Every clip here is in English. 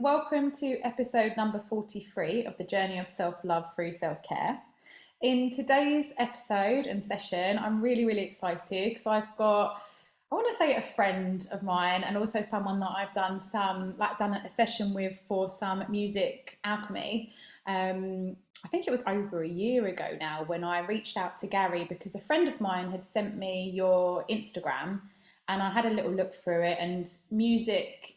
welcome to episode number 43 of the Journey of Self-Love through Self-Care. In today's episode and session, I'm really excited because I've got, I want to say, a friend of mine and also someone that I've done a session with for some music alchemy. I think it was over a year ago now when I reached out to Gary because a friend of mine had sent me your Instagram and I had a little look through it, and music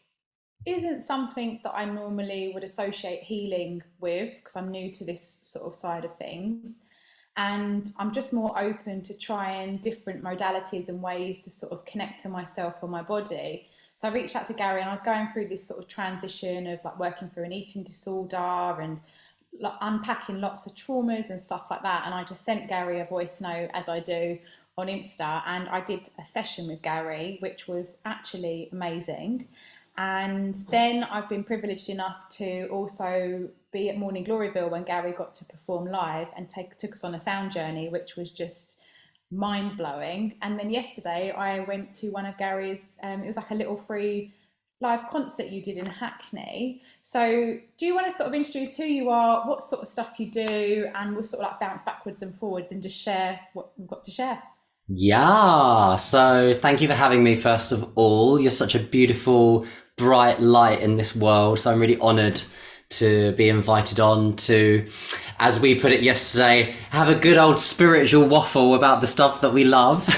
isn't something that I normally would associate healing with because I'm new to this sort of side of things. And I'm just more open to trying different modalities and ways to sort of connect to myself or my body. So I reached out to Gary and I was going through this sort of transition of like working through an eating disorder and like unpacking lots of traumas and stuff like that. And I just sent Gary a voice note, as I do on Insta, and I did a session with Gary, which was actually amazing. And then I've been privileged enough to also be at Morning Gloryville when Gary got to perform live and took us on a sound journey, which was just mind-blowing. And then yesterday I went to one of Gary's, it was like a little free live concert you did in Hackney. So do you want to sort of introduce who you are, what sort of stuff you do, and we'll sort of like bounce backwards and forwards and just share what we've got to share. Yeah, so thank you for having me, first of all. You're such a beautiful, bright light in this world. So I'm really honored to be invited on to, as we put it yesterday, have a good old spiritual waffle about the stuff that we love.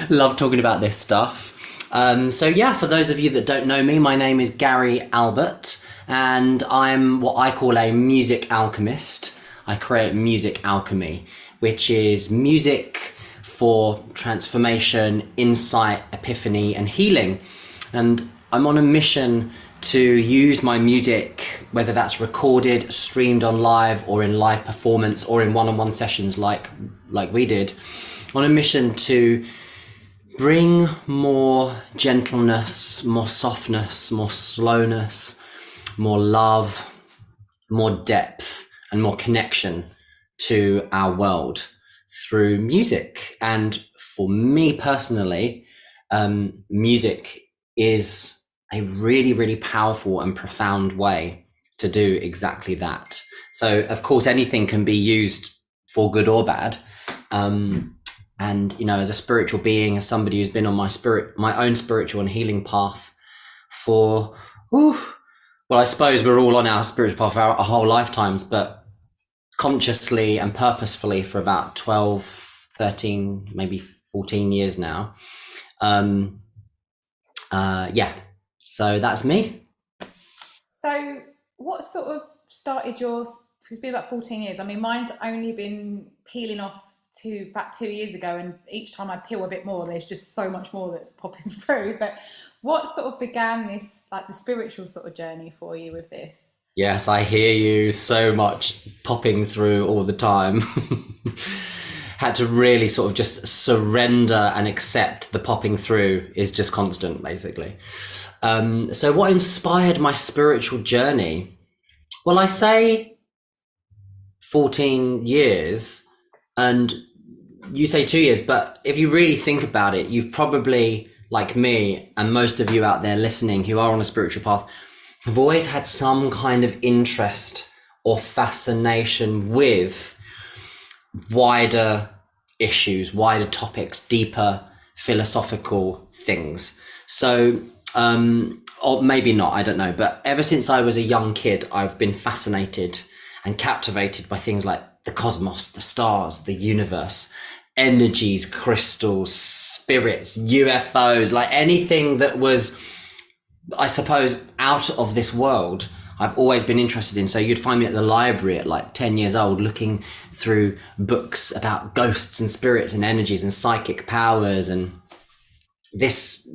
Love talking about this stuff. So yeah, for those of you that don't know me, my name is Gary Albert, and I'm what I call a music alchemist. I create music alchemy, which is music for transformation, insight, epiphany, and healing. And I'm on a mission to use my music, whether that's recorded, streamed on live, or in live performance, or in one-on-one sessions like we did, on a mission to bring more gentleness, more softness, more slowness, more love, more depth, and more connection to our world through music. And for me personally, music is a really powerful and profound way to do exactly that. So of course anything can be used for good or bad. And you know, as a spiritual being, as somebody who's been on my own spiritual and healing path for, well, I suppose we're all on our spiritual path for our whole lifetimes, but consciously and purposefully for about 12, 13, maybe 14 years now. Yeah, so that's me. So what sort of started yours? It's been about 14 years. I mean, mine's only been peeling off to about 2 years ago, and each time I peel a bit more, there's just so much more that's popping through. But what sort of began this, like the spiritual sort of journey for you with this? Yes, I hear you so much popping through all the time. Had to really sort of just surrender and accept the popping through is just constant, basically. So what inspired my spiritual journey? Well, I say 14 years and you say 2 years, but if you really think about it, you've probably, like me and most of you out there listening who are on a spiritual path, have always had some kind of interest or fascination with wider issues, wider topics, deeper philosophical things. So, or maybe not, I don't know. But ever since I was a young kid, I've been fascinated and captivated by things like the cosmos, the stars, the universe, energies, crystals, spirits, UFOs, like anything that was, I suppose, out of this world, I've always been interested in. So you'd find me at the library at like 10 years old, looking through books about ghosts and spirits and energies and psychic powers and this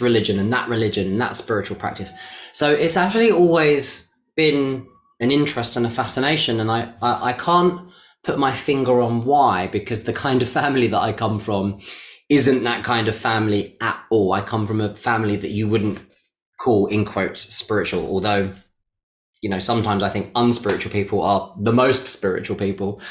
religion and that spiritual practice. So it's actually always been an interest and a fascination. And I can't put my finger on why, because the kind of family that I come from isn't that kind of family at all. I come from a family that you wouldn't call, in quotes, spiritual, although, you know, sometimes I think unspiritual people are the most spiritual people,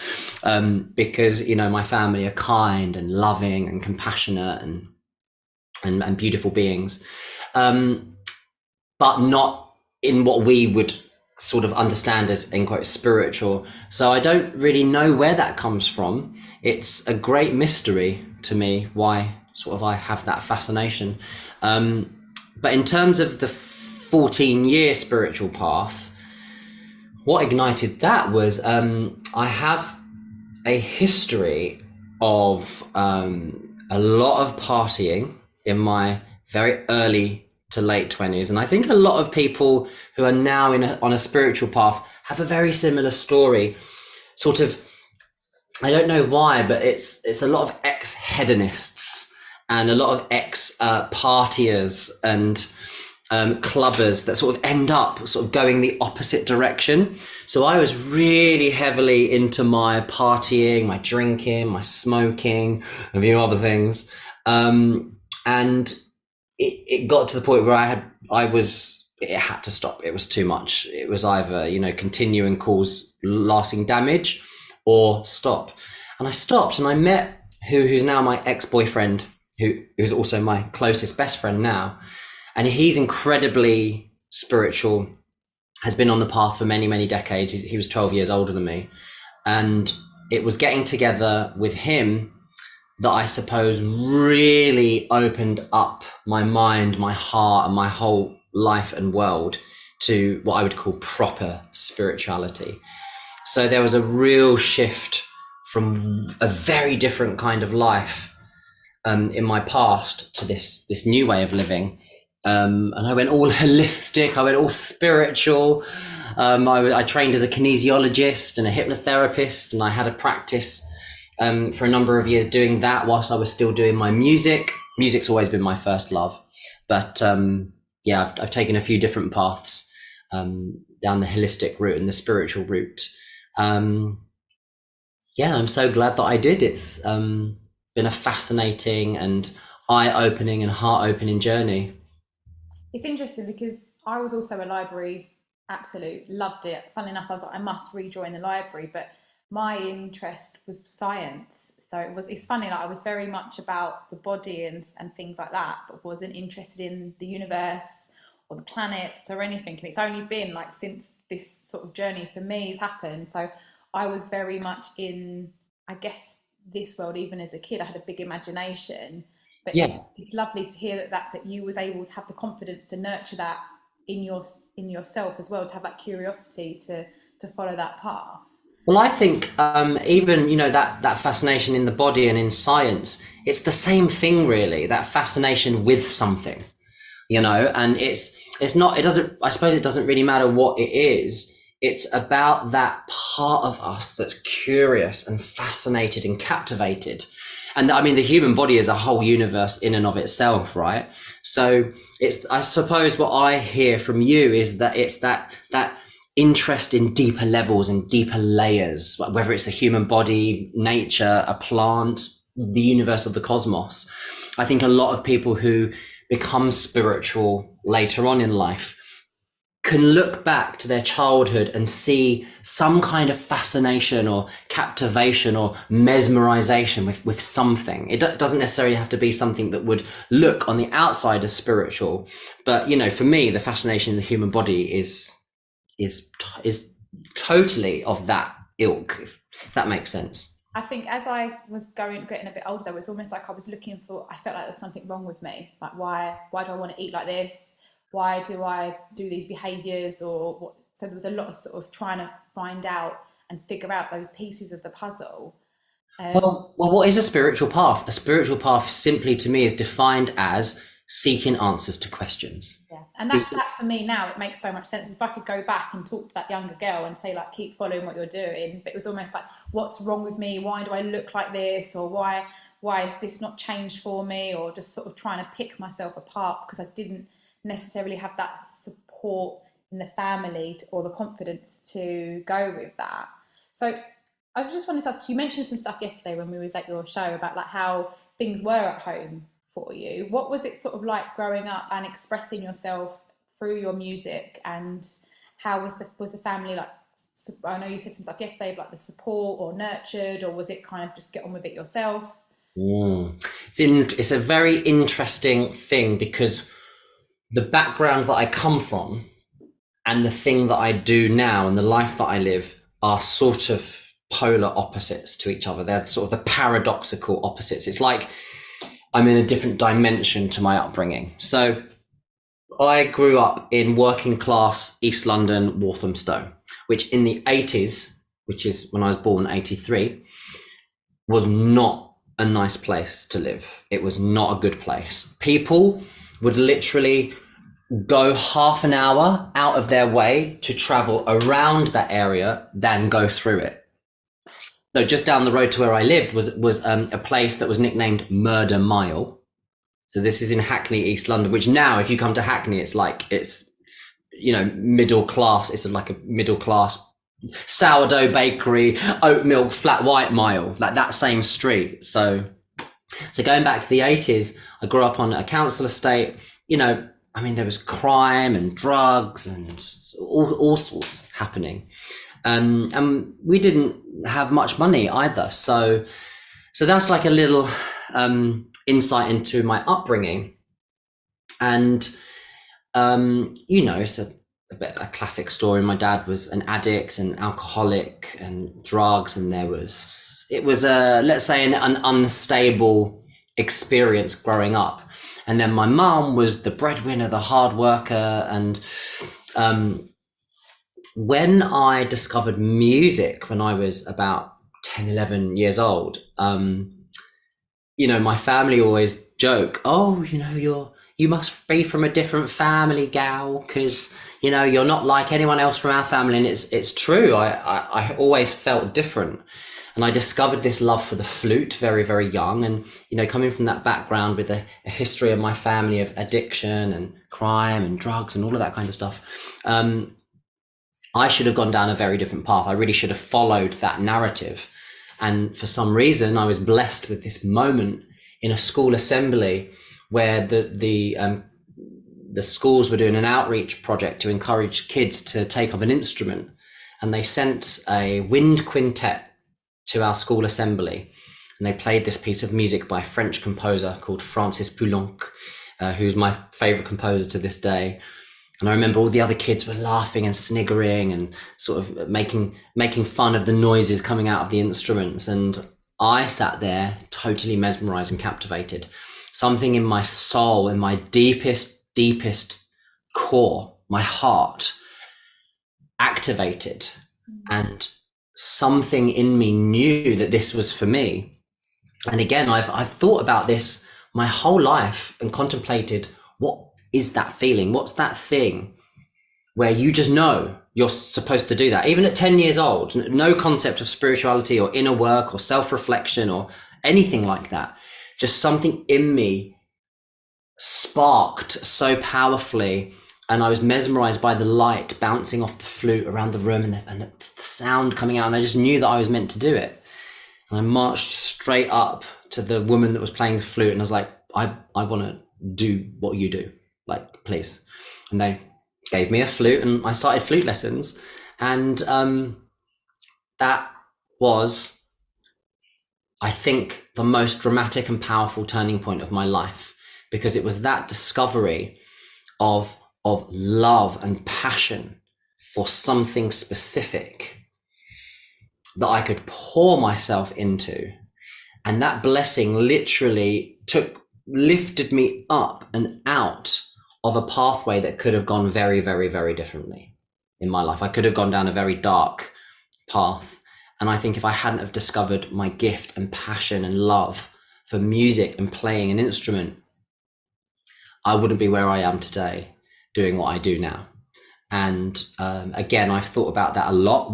because, you know, my family are kind and loving and compassionate and beautiful beings, but not in what we would sort of understand as, in quote, spiritual. So I don't really know where that comes from. It's a great mystery to me why sort of I have that fascination. But in terms of the 14-year spiritual path, what ignited that was I have a history of a lot of partying in my very early to late 20s. And I think a lot of people who are now on a spiritual path have a very similar story. Sort of, I don't know why, but it's a lot of ex-hedonists and a lot of ex-partiers and clubbers that sort of end up sort of going the opposite direction. So I was really heavily into my partying, my drinking, my smoking, a few other things. And it got to the point where it had to stop. It was too much. It was either, continue and cause lasting damage or stop. And I stopped, and I met who's now my ex-boyfriend, who's also my closest best friend now. And he's incredibly spiritual, has been on the path for many, many decades. He was 12 years older than me. And it was getting together with him that I suppose really opened up my mind, my heart, and my whole life and world to what I would call proper spirituality. So there was a real shift from a very different kind of life in my past to this new way of living. And I went all holistic, I went all spiritual. I trained as a kinesiologist and a hypnotherapist, and I had a practice for a number of years doing that whilst I was still doing my music. Music's always been my first love, but I've taken a few different paths down the holistic route and the spiritual route. I'm so glad that I did. It's been a fascinating and eye-opening and heart-opening journey. It's interesting because I was also a library absolute, loved it. Funnily enough, I was like, I must rejoin the library, but my interest was science. So it's funny, like I was very much about the body and things like that, but wasn't interested in the universe or the planets or anything. And it's only been like since this sort of journey for me has happened. So I was very much in, I guess, this world, even as a kid. I had a big imagination. But Yeah. it's lovely to hear that you was able to have the confidence to nurture that in yourself as well, to have that curiosity to follow that path. Well, I think even, that fascination in the body and in science, it's the same thing, really, that fascination with something, and I suppose it doesn't really matter what it is. It's about that part of us that's curious and fascinated and captivated. And I mean, the human body is a whole universe in and of itself, right? So I suppose what I hear from you is that it's that interest in deeper levels and deeper layers, whether it's the human body, nature, a plant, the universe of the cosmos. I think a lot of people who become spiritual later on in life can look back to their childhood and see some kind of fascination or captivation or mesmerization with something. It doesn't necessarily have to be something that would look on the outside as spiritual, but for me, the fascination in the human body is totally of that ilk, if that makes sense. I think as I was getting a bit older, there was almost like I was looking for, I felt like there was something wrong with me. Like, why do I want to eat like this? Why do I do these behaviors or what? So there was a lot of sort of trying to find out and figure out those pieces of the puzzle. Well, what is a spiritual path? A spiritual path simply to me is defined as seeking answers to questions. Yeah, and that for me now, it makes so much sense. If I could go back and talk to that younger girl and say, like, keep following what you're doing, but it was almost like, what's wrong with me? Why do I look like this? Or why is this not changed for me? Or just sort of trying to pick myself apart because I didn't necessarily have that support in the family or the confidence to go with that. So I just wanted to ask, you mentioned some stuff yesterday when we was at your show about like how things were at home for you. What was it sort of like growing up and expressing yourself through your music, and how was the family like? I know you said some stuff yesterday, like the support or nurtured, or was it kind of just get on with it yourself? It's a very interesting thing because the background that I come from and the thing that I do now and the life that I live are sort of polar opposites to each other. They're sort of the paradoxical opposites. It's like I'm in a different dimension to my upbringing. So I grew up in working class East London, Walthamstow, which in the 80s, which is when I was born, 83, was not a nice place to live. It was not a good place. People would literally go half an hour out of their way to travel around that area than go through it. So just down the road to where I lived was a place that was nicknamed Murder Mile. So this is in Hackney, East London, which now if you come to Hackney, it's middle class. It's like a middle class sourdough bakery, oat milk, flat white mile, like that same street. So going back to the 80s, I grew up on a council estate. There was crime and drugs and all sorts happening. And we didn't have much money either. So that's like a little insight into my upbringing. And, it's a classic story. My dad was an addict and alcoholic and drugs. And it was let's say an unstable experience growing up. And then my mum was the breadwinner, the hard worker. And when I discovered music when I was about 10, 11 years old, my family always joke, oh, you must be from a different family, gal, because, you're not like anyone else from our family. And it's true. I always felt different. And I discovered this love for the flute very, very young. And, coming from that background with a history of my family of addiction and crime and drugs and all of that kind of stuff, I should have gone down a very different path. I really should have followed that narrative. And for some reason, I was blessed with this moment in a school assembly where the schools were doing an outreach project to encourage kids to take up an instrument. And they sent a wind quintet to our school assembly. And they played this piece of music by a French composer called Francis Poulenc, who's my favorite composer to this day. And I remember all the other kids were laughing and sniggering and sort of making fun of the noises coming out of the instruments. And I sat there totally mesmerized and captivated. Something in my soul, in my deepest core, my heart, activated. And something in me knew that this was for me. And again, I've thought about this my whole life and contemplated, what is that feeling? What's that thing where you just know you're supposed to do that? Even at 10 years old, no concept of spirituality or inner work or self-reflection or anything like that. Just something in me sparked so powerfully. And I was mesmerized by the light bouncing off the flute around the room and the sound coming out. And I just knew that I was meant to do it. And I marched straight up to the woman that was playing the flute. And I was like, I want to do what you do. Like, please. And they gave me a flute and I started flute lessons. And that was, I think, the most dramatic and powerful turning point of my life, because it was that discovery of love and passion for something specific that I could pour myself into. And that blessing literally lifted me up and out of a pathway that could have gone very, very, very differently in my life. I could have gone down a very dark path. And I think if I hadn't have discovered my gift and passion and love for music and playing an instrument, I wouldn't be where I am today doing what I do now. And again, I've thought about that a lot.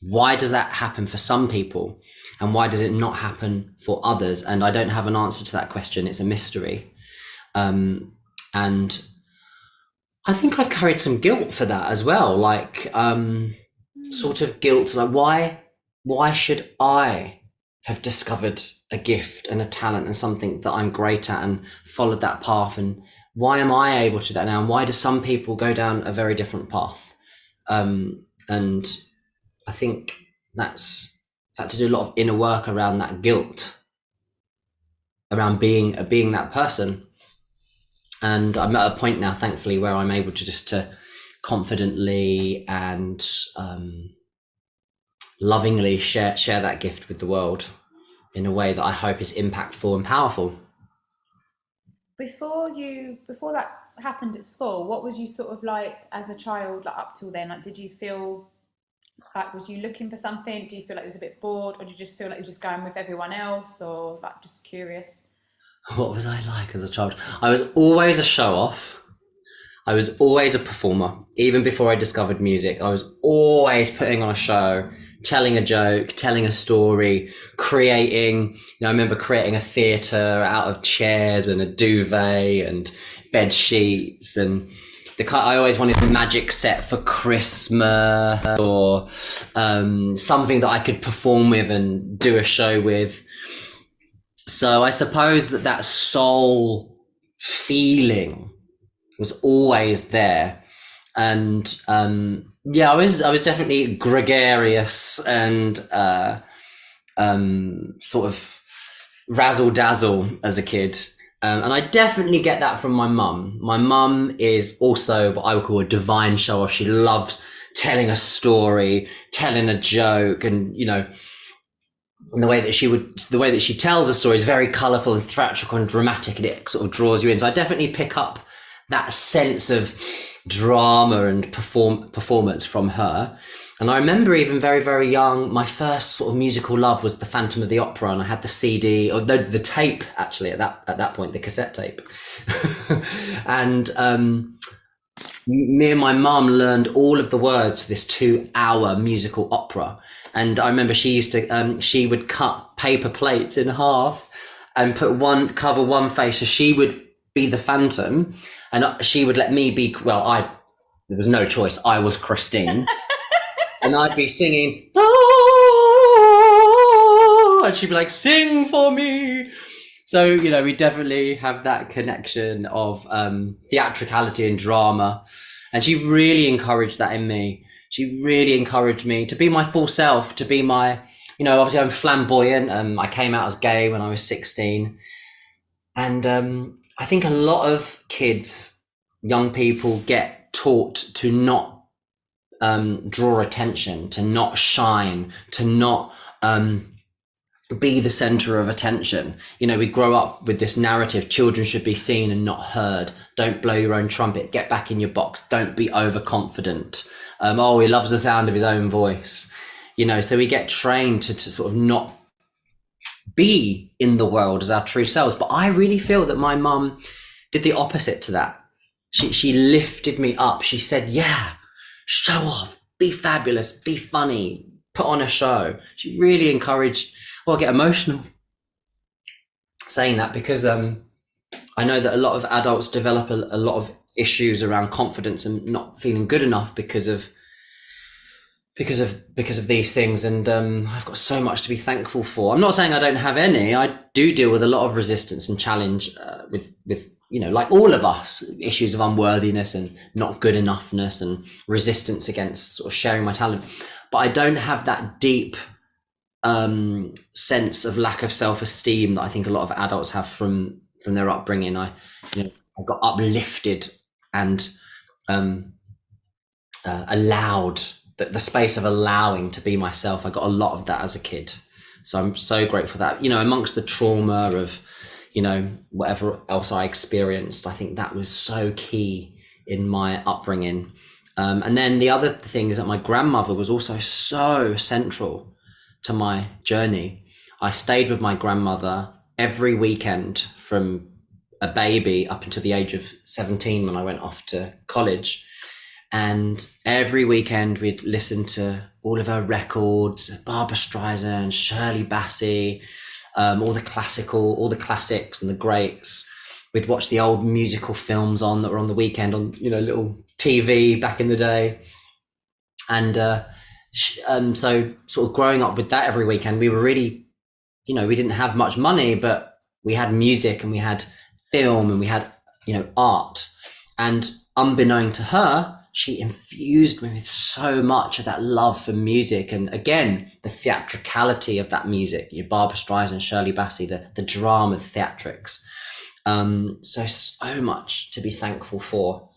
Why does that happen for some people? And why does it not happen for others? And I don't have an answer to that question. It's a mystery. And I think I've carried some guilt for that as well. Like sort of guilt, like why should I have discovered a gift and a talent and something that I'm great at and followed that path? And why am I able to do that now? And why do some people go down a very different path? And I think I've had to do a lot of inner work around that guilt, around being that person. And I'm at a point now, thankfully, where I'm able to just to confidently and lovingly share that gift with the world in a way that I hope is impactful and powerful. Before that happened at school, what was you sort of like as a child, like up till then? Like, did you feel like, was you looking for something? Do you feel like you was a bit bored, or did you just feel like you were just going with everyone else, or like just curious? What was I like as a child? I was always a show off. I was always a performer. Even before I discovered music, I was always putting on a show, telling a joke, telling a story, creating, I remember creating a theatre out of chairs and a duvet and bed sheets, and I always wanted a magic set for Christmas, or something that I could perform with and do a show with. So I suppose that soul feeling was always there. And I was definitely gregarious and sort of razzle dazzle as a kid. And I definitely get that from my mum. My mum is also what I would call a divine show off. She loves telling a story, telling a joke, and and the way that she tells a story is very colourful and theatrical and dramatic, and it sort of draws you in. So I definitely pick up that sense of drama and performance from her. And I remember even very, very young, my first sort of musical love was the Phantom of the Opera, and I had the CD, or the tape actually at that point, the cassette tape. And me and my mum learned all of the words to this 2-hour musical opera. And I remember she would cut paper plates in half and cover one face. So she would be the Phantom, and she would let me be, there was no choice. I was Christine. And I'd be singing, oh, and she'd be like, sing for me. So, we definitely have that connection of theatricality and drama. And she really encouraged that in me. She really encouraged me to be my full self, to be my, obviously I'm flamboyant. I came out as gay when I was 16. And I think a lot of kids, young people, get taught to not draw attention, to not shine, to not be the center of attention. We grow up with this narrative: children should be seen and not heard. Don't blow your own trumpet. Get back in your box. Don't be overconfident. He loves the sound of his own voice. So we get trained to sort of not be in the world as our true selves. But I really feel that my mum did the opposite to that. She lifted me up. She said, yeah, show off, be fabulous, be funny, put on a show. She really encouraged. I get emotional saying that, because I know that a lot of adults develop a lot of issues around confidence and not feeling good enough because of these things. And I've got so much to be thankful for. I'm not saying I don't have any. I do deal with a lot of resistance and challenge with like all of us, issues of unworthiness and not good enoughness and resistance against sort of sharing my talent. But I don't have that deep sense of lack of self-esteem that I think a lot of adults have from their upbringing. I got uplifted and allowed, the space of allowing to be myself. I got a lot of that as a kid, so I'm so grateful for that. Amongst the trauma of whatever else I experienced, I think that was so key in my upbringing. And then the other thing is that my grandmother was also so central to my journey. I stayed with my grandmother every weekend from a baby up until the age of 17 when I went off to college. And every weekend we'd listen to all of her records, Barbra Streisand, Shirley Bassey, all the classics and the greats. We'd watch the old musical films that were on the weekend on, little TV back in the day. And so sort of growing up with that every weekend, we were really, we didn't have much money, but we had music and we had film and we had, art. And unbeknown to her, she infused me with so much of that love for music. And again, the theatricality of that music, Barbra Streisand, Shirley Bassey, the drama, the theatrics. So much to be thankful for.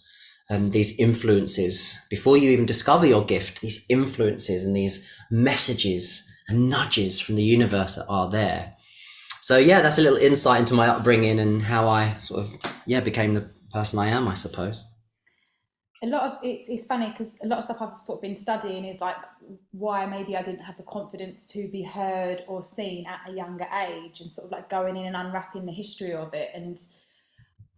these influences before you even discover your gift. These influences and these messages and nudges from the universe are there. So yeah, that's a little insight into my upbringing and how I sort of became the person I am, I suppose. A lot of it's funny because a lot of stuff I've sort of been studying is like why maybe I didn't have the confidence to be heard or seen at a younger age, and sort of like going in and unwrapping the history of it. And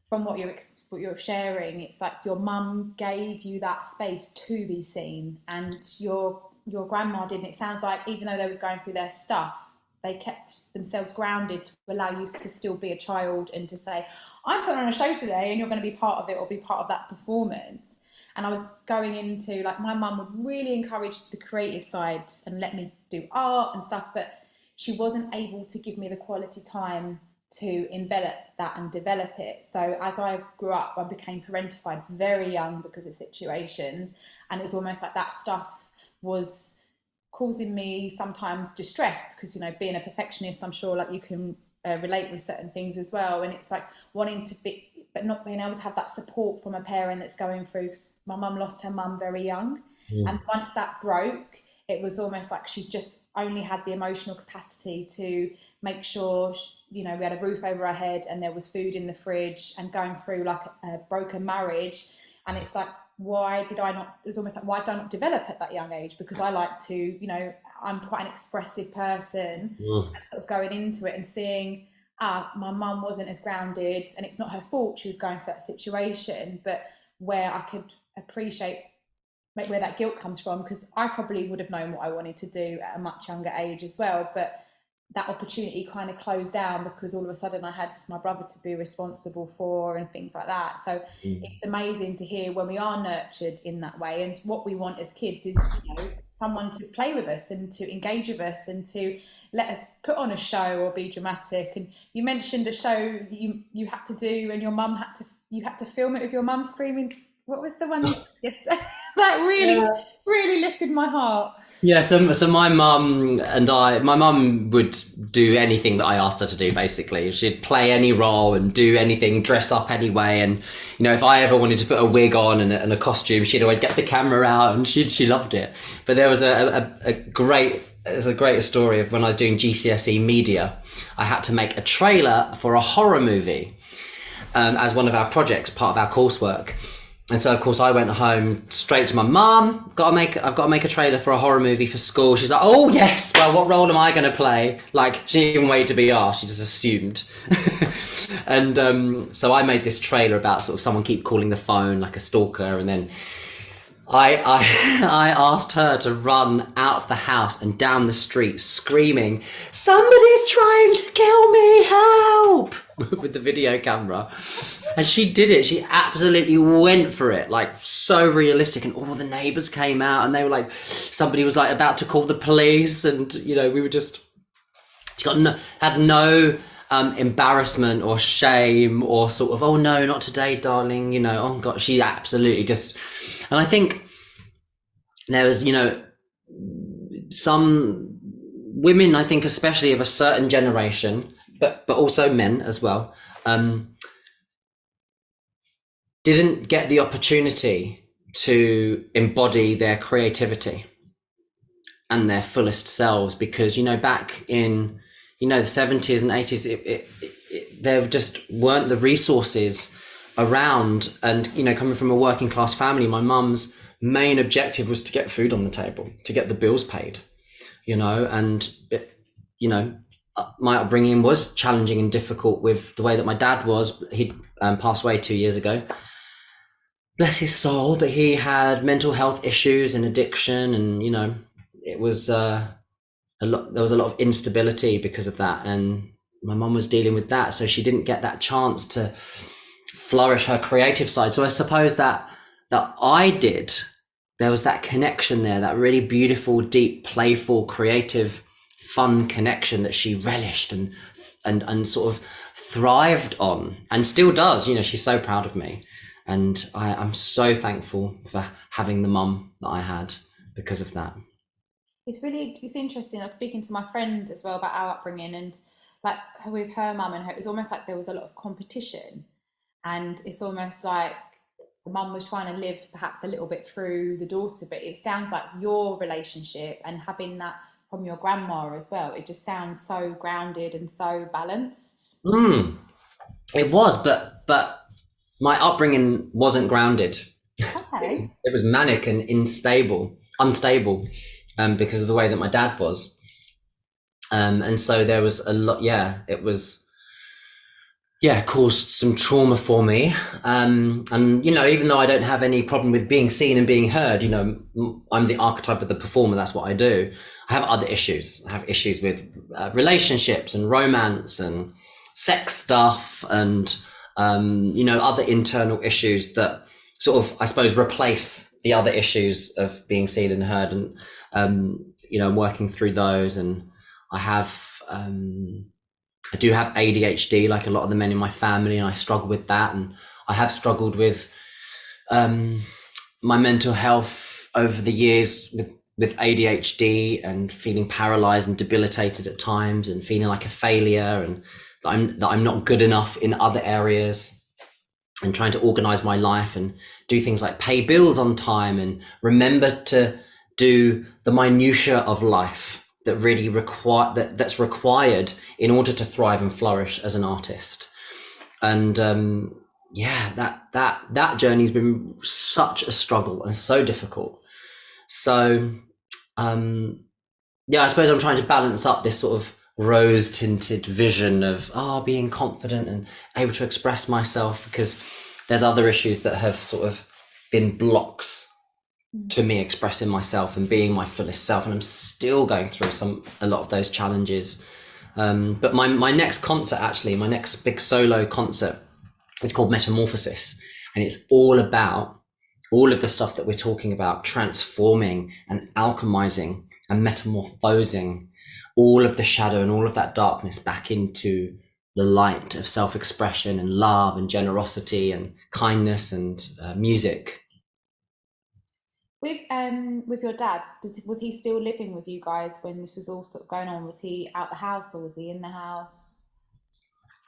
from what you're sharing, it's like your mum gave you that space to be seen, and your grandma didn't. It sounds like even though they was going through their stuff, they kept themselves grounded to allow you to still be a child and to say, I'm putting on a show today and you're going to be part of it or be part of that performance. And I was going into, like, my mum would really encourage the creative side and let me do art and stuff, but she wasn't able to give me the quality time to envelop that and develop it. So as I grew up, I became parentified very young because of situations, and it was almost like that stuff was causing me sometimes distress because, you know, being a perfectionist, I'm sure like you can relate with certain things as well. And it's like wanting to be, but not being able to have that support from a parent that's going through. My mum lost her mum very young. And once that broke, it was almost like she just only had the emotional capacity to make sure, you know, we had a roof over our head and there was food in the fridge, and going through like a broken marriage. And it's like, why did I not, it was almost like, why did I not develop at that young age? Because I like to, you know, I'm quite an expressive person. And sort of going into it and seeing, my mum wasn't as grounded, and it's not her fault, she was going through that situation, but where I could appreciate where that guilt comes from, because I probably would have known what I wanted to do at a much younger age as well, but that opportunity kind of closed down because all of a sudden I had my brother to be responsible for and things like that. So it's amazing to hear when we are nurtured in that way, and what we want as kids is, you know, someone to play with us and to engage with us and to let us put on a show or be dramatic. And you mentioned a show you had to do, and your mum had to film it with your mum screaming. What was the one you said yesterday? That really lifted my heart. Yeah, so my mum my mum would do anything that I asked her to do, basically. She'd play any role and do anything, dress up anyway. And, you know, if I ever wanted to put a wig on and a costume, she'd always get the camera out, and she loved it. But there was a great story of when I was doing GCSE media. I had to make a trailer for a horror movie as one of our projects, part of our coursework. And so, of course, I went home straight to my mum. I've got to make a trailer for a horror movie for school. She's like, oh, yes, well, what role am I going to play? Like, she didn't even wait to be asked. She just assumed. And so I made this trailer about sort of someone keep calling the phone like a stalker. And then I asked her to run out of the house and down the street screaming, somebody's trying to kill me, help, with the video camera. And she did it. She absolutely went for it, like so realistic. And all the neighbours came out and they were like, somebody was like about to call the police. And, you know, we were just, she had no embarrassment or shame or sort of, oh no, not today, darling. You know, oh God, she absolutely just, and I think there was, you know, some women, I think especially of a certain generation, but also men as well, didn't get the opportunity to embody their creativity and their fullest selves, because, you know, back in, you know, the 70s and 80s, there just weren't the resources around. And, you know, coming from a working class family, my mum's main objective was to get food on the table, to get the bills paid, you know. And you know, my upbringing was challenging and difficult with the way that my dad was. He passed away 2 years ago, bless his soul, but he had mental health issues and addiction, and, you know, it was there was a lot of instability because of that, and my mum was dealing with that, so she didn't get that chance to flourish her creative side. So I suppose that I did, there was that connection there, that really beautiful, deep, playful, creative, fun connection that she relished and sort of thrived on, and still does. You know, she's so proud of me, and I'm so thankful for having the mum that I had because of that. It's interesting. I was speaking to my friend as well about our upbringing, and like with her mum and her, it was almost like there was a lot of competition, and it's almost like the mum was trying to live perhaps a little bit through the daughter, but it sounds like your relationship and having that from your grandma as well, it just sounds so grounded and so balanced. Mm, it was, but my upbringing wasn't grounded. Okay. It was manic and unstable, because of the way that my dad was. And so there was a lot. Yeah, it was. Yeah, caused some trauma for me. And even though I don't have any problem with being seen and being heard, I'm the archetype of the performer. That's what I do. I have other issues. I have issues with relationships and romance and sex stuff and other internal issues that sort of, I suppose, replace the other issues of being seen and heard. And I'm working through those. And I do have ADHD, like a lot of the men in my family, and I struggle with that. And I have struggled with my mental health over the years with ADHD, and feeling paralyzed and debilitated at times, and feeling like a failure, and that I'm not good enough in other areas, and trying to organize my life and do things like pay bills on time and remember to do the minutiae of life that really that's required in order to thrive and flourish as an artist. And that journey's been such a struggle and so difficult. So I suppose I'm trying to balance up this sort of rose tinted vision of being confident and able to express myself, because there's other issues that have sort of been blocks to me expressing myself and being my fullest self, and I'm still going through a lot of those challenges. But my next concert, actually, my next big solo concert, it's called Metamorphosis, and it's all about all of the stuff that we're talking about, transforming and alchemizing and metamorphosing all of the shadow and all of that darkness back into the light of self-expression and love and generosity and kindness and music. With your dad, was he still living with you guys when this was all sort of going on? Was he out the house or was he in the house?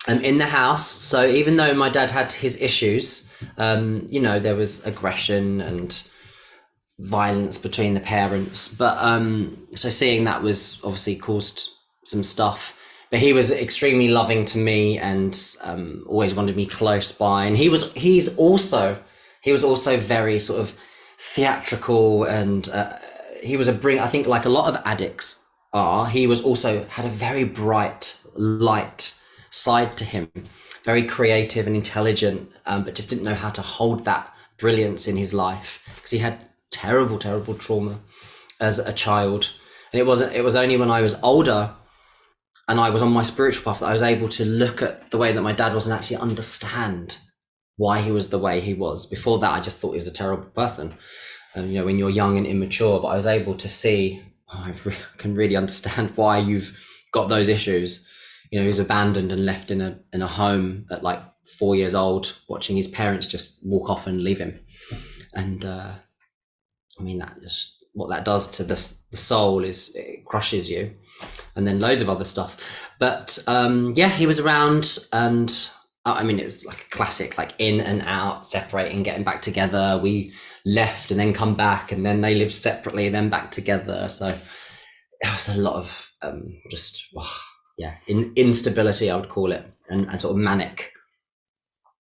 In the house. So even though my dad had his issues, there was aggression and violence between the parents. But so seeing that was obviously caused some stuff. But he was extremely loving to me and always wanted me close by. And he was also very sort of theatrical, and he was I think like a lot of addicts are, he was also had a very bright light side to him, very creative and intelligent, but just didn't know how to hold that brilliance in his life because he had terrible trauma as a child. And it was only when I was older and I was on my spiritual path that I was able to look at the way that my dad was and actually understand why he was the way he was. Before that, I just thought he was a terrible person. When you're young and immature, but I was able to see, I can really understand why you've got those issues. He was abandoned and left in a home at like 4 years old, watching his parents just walk off and leave him. And that just, what that does to the soul is it crushes you, and then loads of other stuff. But he was around, and it was like a classic, like in and out, separating, getting back together. We left and then come back, and then they lived separately and then back together. So it was a lot of instability, I would call it, and sort of manic.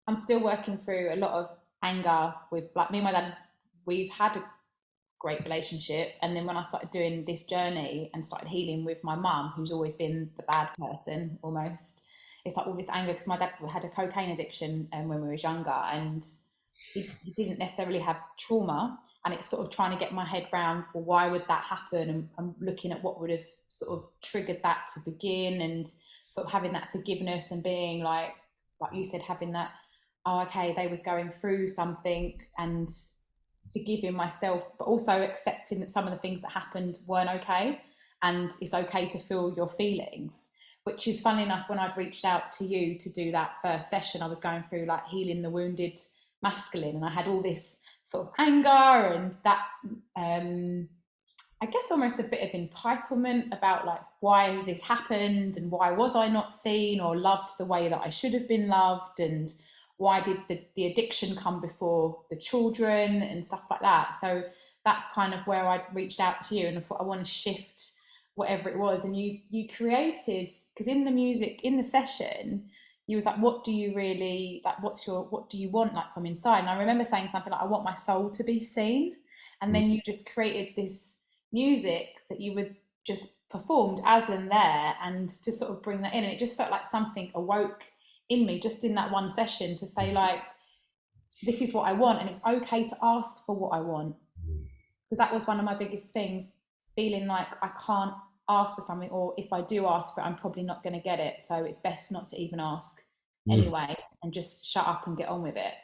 I'm still working through a lot of anger with, like, me and my dad. We've had a great relationship, and then when I started doing this journey and started healing with my mum, who's always been the bad person almost, it's like all this anger, because my dad had a cocaine addiction when we were younger, and he didn't necessarily have trauma, and it's sort of trying to get my head around, well, why would that happen, and looking at what would have sort of triggered that to begin, and sort of having that forgiveness and being like you said, having that, okay, they was going through something, and forgiving myself, but also accepting that some of the things that happened weren't okay, and it's okay to feel your feelings. Which is funny enough, when I'd reached out to you to do that first session, I was going through like healing the wounded masculine, and I had all this sort of anger and that I guess almost a bit of entitlement about like, why this happened and why was I not seen or loved the way that I should have been loved, and why did the addiction come before the children and stuff like that. So that's kind of where I reached out to you and I thought I want to shift whatever it was. And you created, because in the music, in the session, you was like, what do you really like, what do you want like from inside? And I remember saying something like, I want my soul to be seen. And then you just created this music that you would just performed as and there, and to sort of bring that in. And it just felt like something awoke in me just in that one session to say like, this is what I want, and it's okay to ask for what I want. Because that was one of my biggest things, feeling like I can't ask for something, or if I do ask for it, I'm probably not going to get it. So it's best not to even ask anyway, and just shut up and get on with it.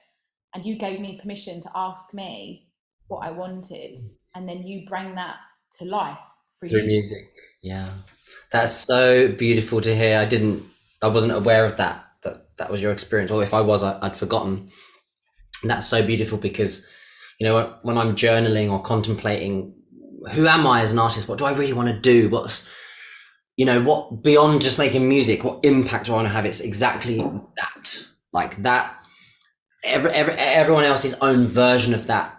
And you gave me permission to ask me what I wanted, and then you bring that to life through music. Yeah, that's so beautiful to hear. I wasn't aware of that was your experience, or if I was, I'd forgotten. And that's so beautiful, because when I'm journaling or contemplating, who am I as an artist? What do I really want to do? What's what beyond just making music? What impact do I want to have? It's exactly that, like that. Everyone else's own version of that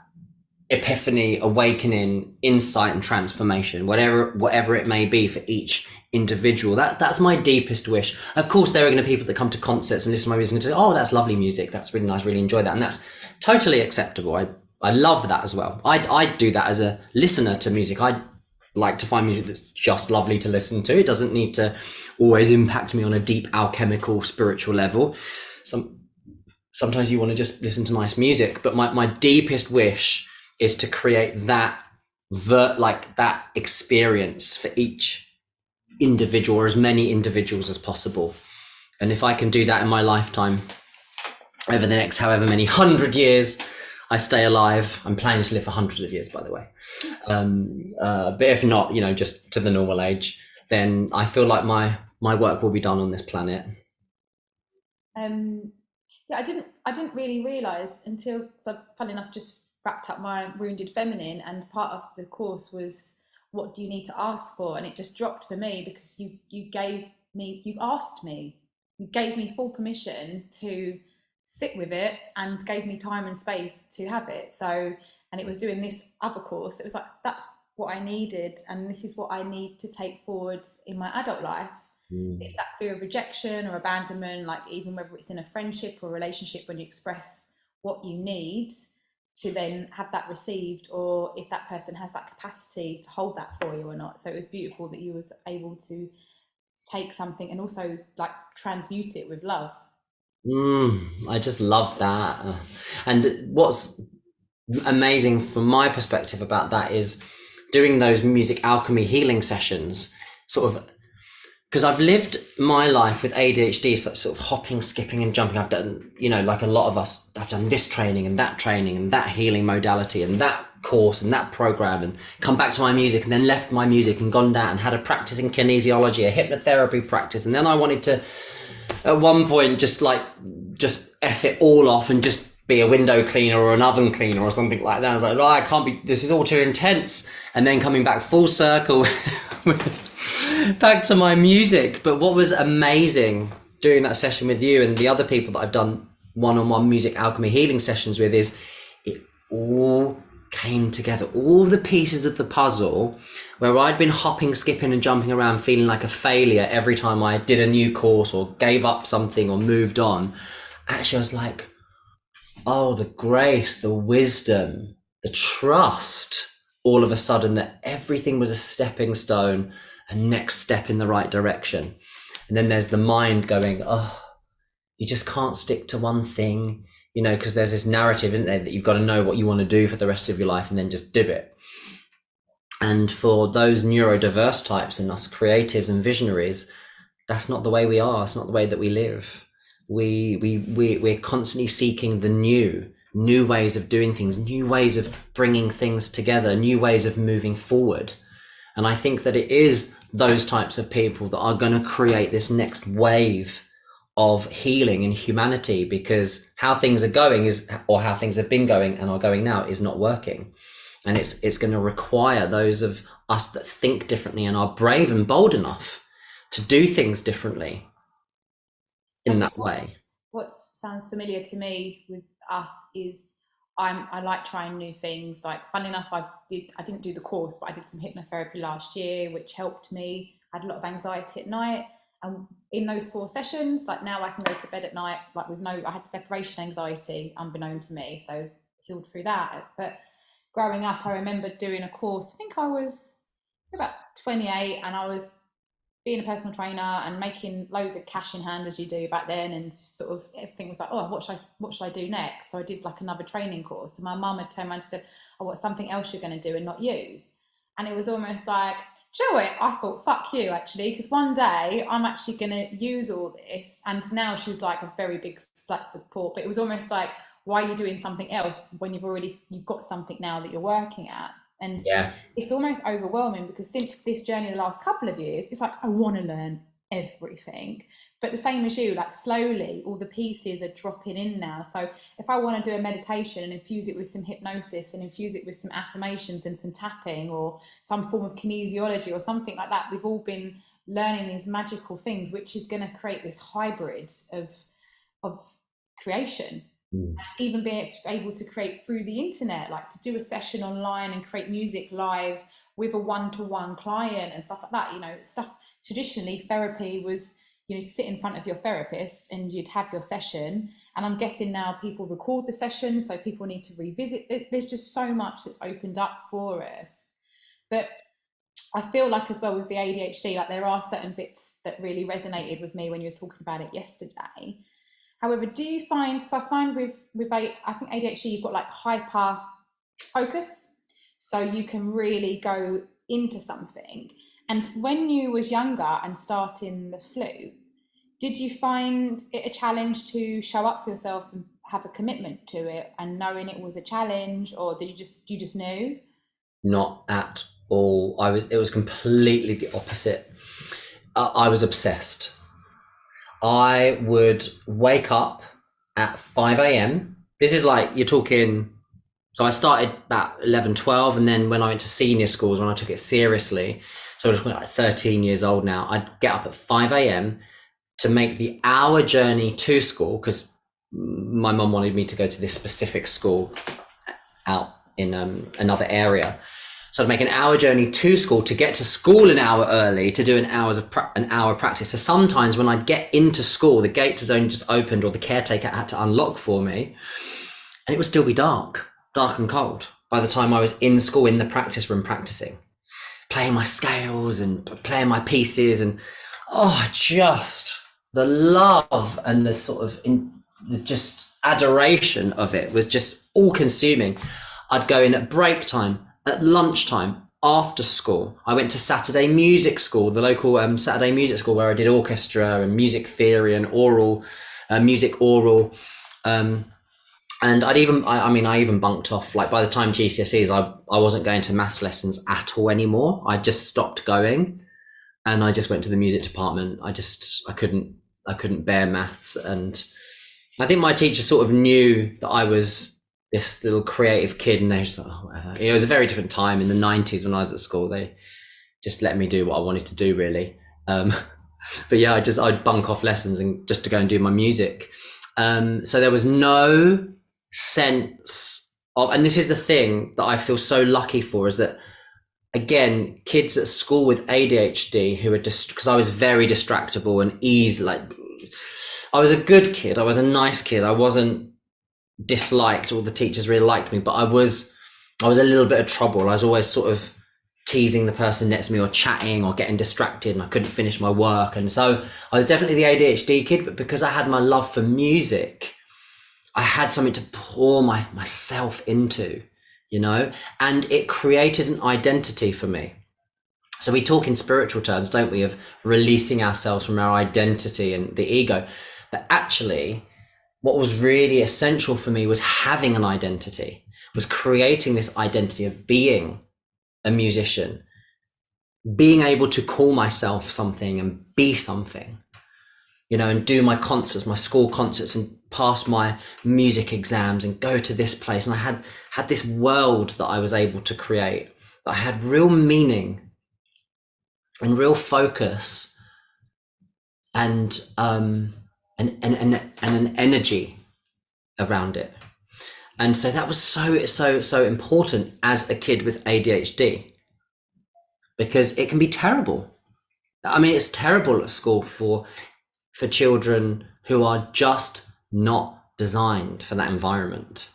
epiphany, awakening, insight, and transformation, whatever it may be for each individual. That's my deepest wish. Of course, there are going to be people that come to concerts and listen to my music and say, "Oh, that's lovely music. That's really nice. Really enjoy that," and that's totally acceptable. I love that as well. I do that as a listener to music. I like to find music that's just lovely to listen to. It doesn't need to always impact me on a deep alchemical spiritual level. Sometimes you want to just listen to nice music, but my deepest wish is to create that experience for each individual, or as many individuals as possible. And if I can do that in my lifetime, over the next however many 100 years I stay alive, I'm planning to live for hundreds of years, by the way. But if not, just to the normal age, then I feel like my work will be done on this planet. Yeah, I didn't really realise until, because I, funny enough, just wrapped up my Wounded Feminine, and part of the course was, what do you need to ask for? And it just dropped for me, because you asked me, you gave me full permission to sit with it, and gave me time and space to have it. So, and it was doing this other course, it was like, that's what I needed, and this is what I need to take forward in my adult life. It's that fear of rejection or abandonment, like even whether it's in a friendship or relationship, when you express what you need, to then have that received, or if that person has that capacity to hold that for you or not. So it was beautiful that you was able to take something and also like transmute it with love. I just love that. And what's amazing from my perspective about that is doing those music alchemy healing sessions, sort of, because I've lived my life with ADHD, sort of hopping, skipping and jumping. I've done, like a lot of us, I've done this training and that healing modality and that course and that program, and come back to my music, and then left my music and gone down and had a practice in kinesiology, a hypnotherapy practice. And then I wanted to, at one point, just F it all off and just be a window cleaner or an oven cleaner or something like that. I was like, I can't be, this is all too intense. And then coming back full circle back to my music. But what was amazing doing that session with you and the other people that I've done one-on-one music alchemy healing sessions with is it all came together. All the pieces of the puzzle where I'd been hopping, skipping and jumping around, feeling like a failure every time I did a new course or gave up something or moved on. Actually, I was like, oh, the grace, the wisdom, the trust, all of a sudden, that everything was a stepping stone, a next step in the right direction. And then there's the mind going, oh, you just can't stick to one thing, because there's this narrative, isn't there, that you've got to know what you want to do for the rest of your life and then just do it. And for those neurodiverse types and us creatives and visionaries, that's not the way we are. It's not the way that we live. We're constantly seeking the new ways of doing things, new ways of bringing things together, new ways of moving forward. And I think that it is those types of people that are going to create this next wave of healing in humanity, because how things are going is, or how things have been going and are going now, is not working. And it's going to require those of us that think differently and are brave and bold enough to do things differently in that way. what sounds familiar to me with us is I like trying new things. Like, funnily enough, I didn't do the course, but I did some hypnotherapy last year, which helped me. I had a lot of anxiety at night, and in those 4 sessions, like now I can go to bed at night like with I had separation anxiety unbeknown to me, so healed through that. But growing up, I remember doing a course. I think I was about 28, and I was being a personal trainer and making loads of cash in hand as you do back then, and just sort of everything was like, oh, what should I do next? So I did like another training course, and my mum had turned around and said, oh, what's something else you're going to do and not use? And it was almost like, do you know what? I thought, fuck you, actually, because one day I'm actually going to use all this. And now she's like a very big support, but it was almost like, why are you doing something else when you've got something now that you're working at? And Yeah. it's almost overwhelming, because since this journey the last couple of years, it's like I want to learn everything. But the same as you, like slowly all the pieces are dropping in now. So if I want to do a meditation and infuse it with some hypnosis and infuse it with some affirmations and some tapping or some form of kinesiology or something like that, we've all been learning these magical things, which is going to create this hybrid of creation. Even being able to create through the internet, like to do a session online and create music live with a one-to-one client and stuff like that. You know, stuff traditionally therapy was, you know, sit in front of your therapist and you'd have your session. And I'm guessing now people record the session, so people need to revisit it. There's just so much that's opened up for us. But I feel like as well with the ADHD, like there are certain bits that really resonated with me when you were talking about it yesterday. However, do you find, because I find with I think ADHD, you've got like hyper focus, so you can really go into something. And when you was younger and starting the flute, did you find it a challenge to show up for yourself and have a commitment to it and knowing it was a challenge, or did you just knew? Not at all. It was completely the opposite. I was obsessed. I would wake up at 5 a.m. This is like, you're talking, so I started about 11, 12, and then when I went to senior schools, when I took it seriously, so I was like 13 years old now, I'd get up at 5 a.m. to make the hour journey to school, because my mum wanted me to go to this specific school out in another area. So I'd make an hour journey to school to get to school an hour early to do an hour practice. So sometimes when I'd get into school, the gates had only just opened or the caretaker had to unlock for me, and it would still be dark and cold by the time I was in school in the practice room practicing, playing my scales and playing my pieces. And just the love and the sort of the just adoration of it was just all consuming. I'd go in at break time, at lunchtime, after school. I went to Saturday music school, the local Saturday music school, where I did orchestra and music theory and music oral. And I even bunked off. Like by the time GCSEs, I wasn't going to maths lessons at all anymore. I just stopped going, and I just went to the music department. I couldn't bear maths, and I think my teacher sort of knew that I was this little creative kid, and they just thought, oh, whatever. It was a very different time in the 90s when I was at school. They just let me do what I wanted to do, really. But yeah, I'd bunk off lessons and just to go and do my music. So there was no sense of, and this is the thing that I feel so lucky for, is that, again, kids at school with ADHD who are because I was very distractible and I was a good kid. I was a nice kid. I wasn't disliked, all the teachers really liked me, but I was a little bit of trouble. I was always sort of teasing the person next to me or chatting or getting distracted, and I couldn't finish my work. And so I was definitely the ADHD kid, but because I had my love for music, I had something to pour myself into, you know, and it created an identity for me. So we talk in spiritual terms, don't we, of releasing ourselves from our identity and the ego. But actually, what was really essential for me was having an identity, was creating this identity of being a musician, being able to call myself something and be something, you know, and do my concerts, my school concerts, and pass my music exams and go to this place. And I had this world that I was able to create, that I had real meaning and real focus. And an energy around it. And so that was so important as a kid with ADHD, because it can be terrible. I mean, it's terrible at school for children who are just not designed for that environment.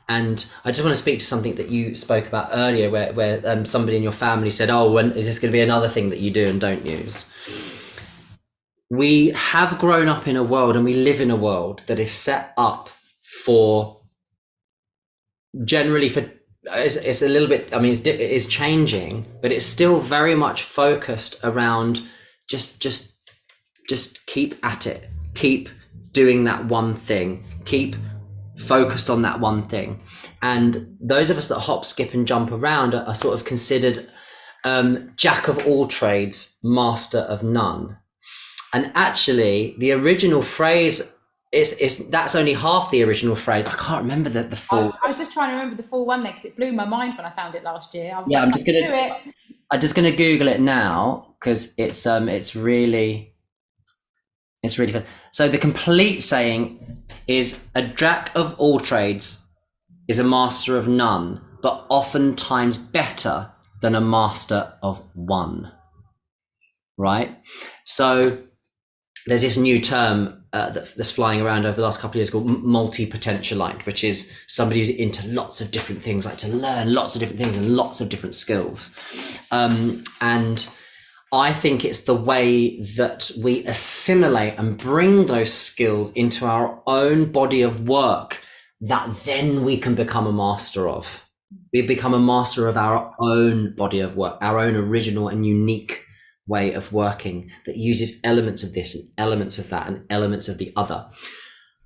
And I just want to speak to something that you spoke about earlier, where somebody in your family said, "Oh, when is this going to be another thing that you do and don't use?" We have grown up in a world, and we live in a world that is set up for, generally for, it's a little bit, I mean, it is changing, but it's still very much focused around just keep at it, keep doing that one thing, keep focused on that one thing. And those of us that hop, skip and jump around are sort of considered jack of all trades, master of none. And actually the original phrase is that's only half the original phrase. I can't remember the full. I was just trying to remember the full one there, because it blew my mind when I found it last year. Yeah, I'm just gonna Google it now, because it's really fun. So the complete saying is: a jack of all trades is a master of none, but oftentimes better than a master of one. Right? So there's this new term that's flying around over the last couple of years called multi-potentialite, which is somebody who's into lots of different things, like to learn lots of different things and lots of different skills. And I think it's the way that we assimilate and bring those skills into our own body of work that then we can become a master of. We become a master of our own body of work, our own original and unique way of working that uses elements of this and elements of that and elements of the other.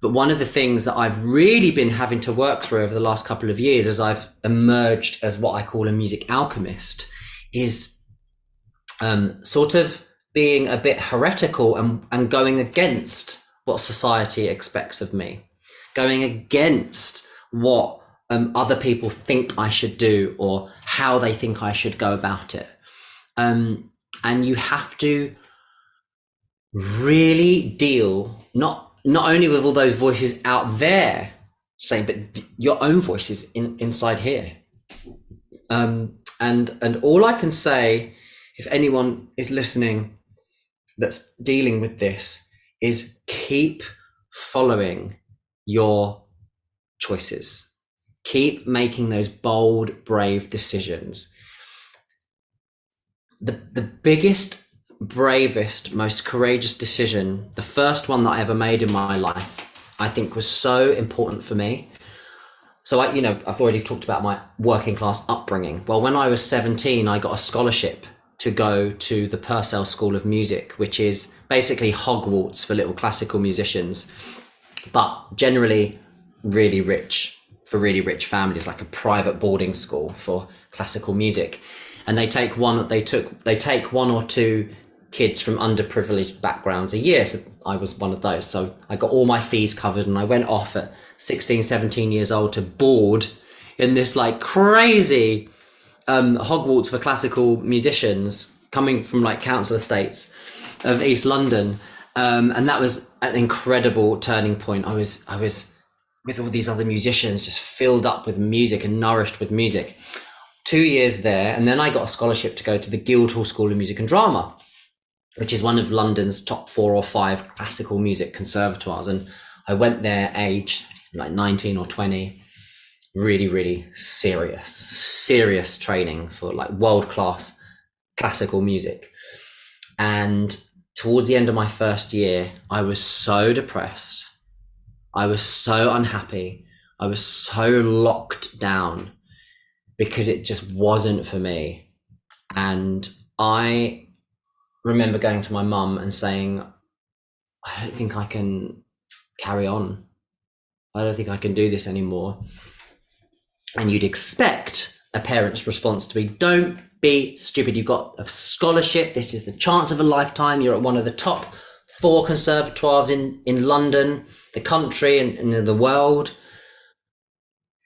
But one of the things that I've really been having to work through over the last couple of years, as I've emerged as what I call a music alchemist, is sort of being a bit heretical and going against what society expects of me, going against what other people think I should do or how they think I should go about it. And you have to really deal not only with all those voices out there saying, but your own voices inside here. And all I can say, if anyone is listening that's dealing with this, is keep following your choices. Keep making those bold, brave decisions. The biggest, bravest, most courageous decision, the first one that I ever made in my life, I think was so important for me. So I've already talked about my working class upbringing. Well, when I was 17, I got a scholarship to go to the Purcell School of Music, which is basically Hogwarts for little classical musicians, but generally really rich, for really rich families, like a private boarding school for classical music. And they take one or two kids from underprivileged backgrounds a year. So I was one of those. So I got all my fees covered, and I went off at 16, 17 years old to board in this like crazy Hogwarts for classical musicians coming from like council estates of East London. And that was an incredible turning point. I was with all these other musicians, just filled up with music and nourished with music. 2 years there, and then I got a scholarship to go to the Guildhall School of Music and Drama, which is one of London's top 4 or 5 classical music conservatoires. And I went there aged like 19 or 20, really, really serious training for like world-class classical music. And towards the end of my first year, I was so depressed. I was so unhappy. I was so locked down, because it just wasn't for me. And I remember going to my mum and saying, I don't think I can carry on. I don't think I can do this anymore. And you'd expect a parent's response to be, don't be stupid. You've got a scholarship. This is the chance of a lifetime. You're at one of the top 4 conservatoires in London, the country, and in the world.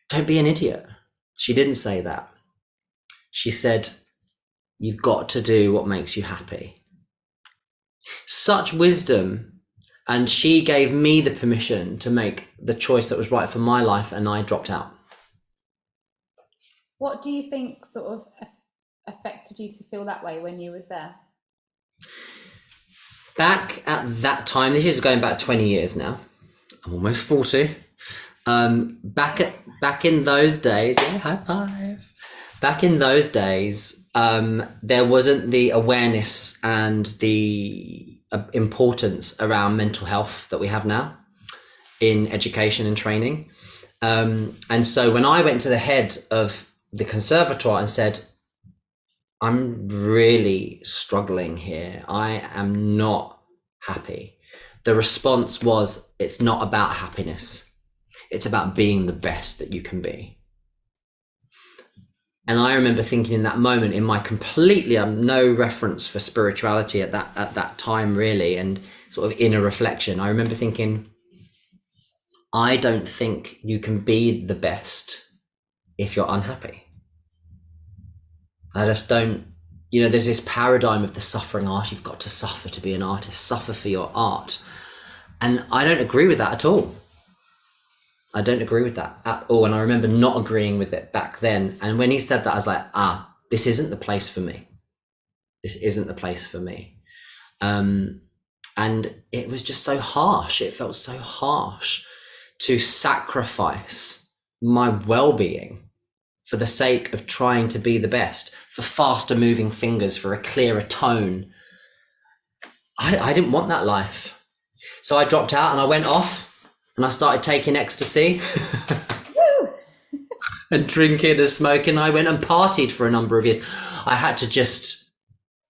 Don't be an idiot. She didn't say that. She said, you've got to do what makes you happy. Such wisdom And she gave me the permission to make the choice that was right for my life, and I dropped out. What do you think sort of affected you to feel that way when you was there? Back at that time, this is going back 20 years now. I'm almost 40. Back in those days, yeah, high five. Back in those days, there wasn't the awareness and the importance around mental health that we have now in education and training. And so when I went to the head of the conservatoire and said, I'm really struggling here, I am not happy, the response was, it's not about happiness. It's about being the best that you can be. And I remember thinking in that moment, in my completely no reference for spirituality at that time, really, and sort of inner reflection, I remember thinking, I don't think you can be the best if you're unhappy. I just don't, there's this paradigm of the suffering artist. You've got to suffer to be an artist, suffer for your art. And I don't agree with that at all. I don't agree with that at all. And I remember not agreeing with it back then. And when he said that, I was like, this isn't the place for me. This isn't the place for me. And it was just so harsh. It felt so harsh to sacrifice my well-being for the sake of trying to be the best, for faster moving fingers, for a clearer tone. I didn't want that life. So I dropped out and I went off and I started taking ecstasy and drinking and smoking. I went and partied for a number of years. I had to just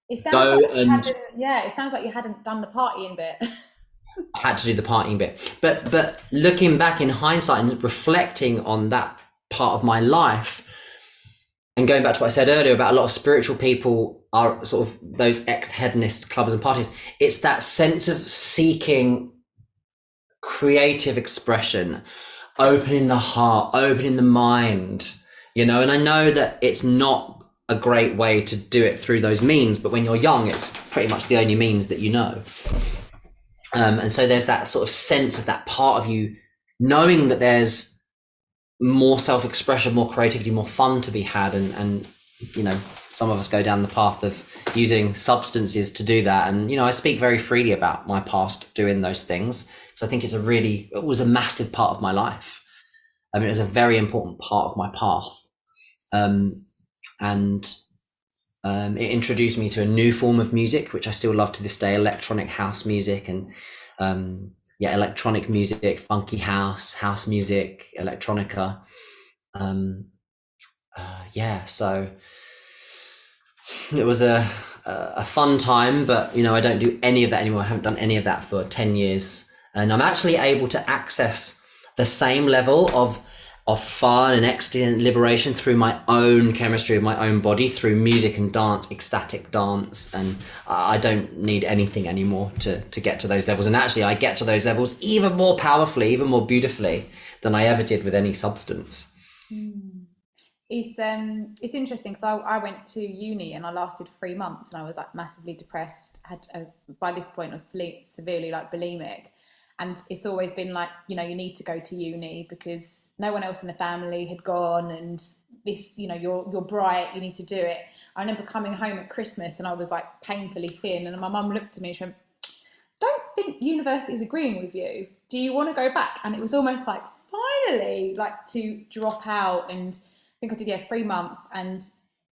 it sounds like you hadn't done the partying bit. I had to do the partying bit. But looking back in hindsight and reflecting on that part of my life, and going back to what I said earlier about a lot of spiritual people are sort of those ex-hedonist clubs and parties, it's that sense of seeking creative expression, opening the heart, opening the mind, and I know that it's not a great way to do it through those means, but when you're young, it's pretty much the only means that you know. And so there's that sort of sense of that part of you knowing that there's more self-expression, more creativity, more fun to be had. And some of us go down the path of using substances to do that. And, I speak very freely about my past doing those things. So I think it was a massive part of my life. I mean, it was a very important part of my path. It introduced me to a new form of music, which I still love to this day, electronic house music and, electronic music, funky house music, electronica. So it was a fun time, but, I don't do any of that anymore. I haven't done any of that for 10 years. And I'm actually able to access the same level of fun and ecstasy and liberation through my own chemistry of my own body, through music and dance, ecstatic dance. And I don't need anything anymore to get to those levels. And actually I get to those levels even more powerfully, even more beautifully than I ever did with any substance. It's interesting because I went to uni and I lasted 3 months and I was like massively depressed. By this point I was severely like bulimic. And it's always been like, you need to go to uni because no one else in the family had gone, and this, you're bright, you need to do it. I remember coming home at Christmas and I was like painfully thin, and my mum looked at me and she went, don't think university is agreeing with you. Do you want to go back? And it was almost like finally like to drop out. And I think I did 3 months, and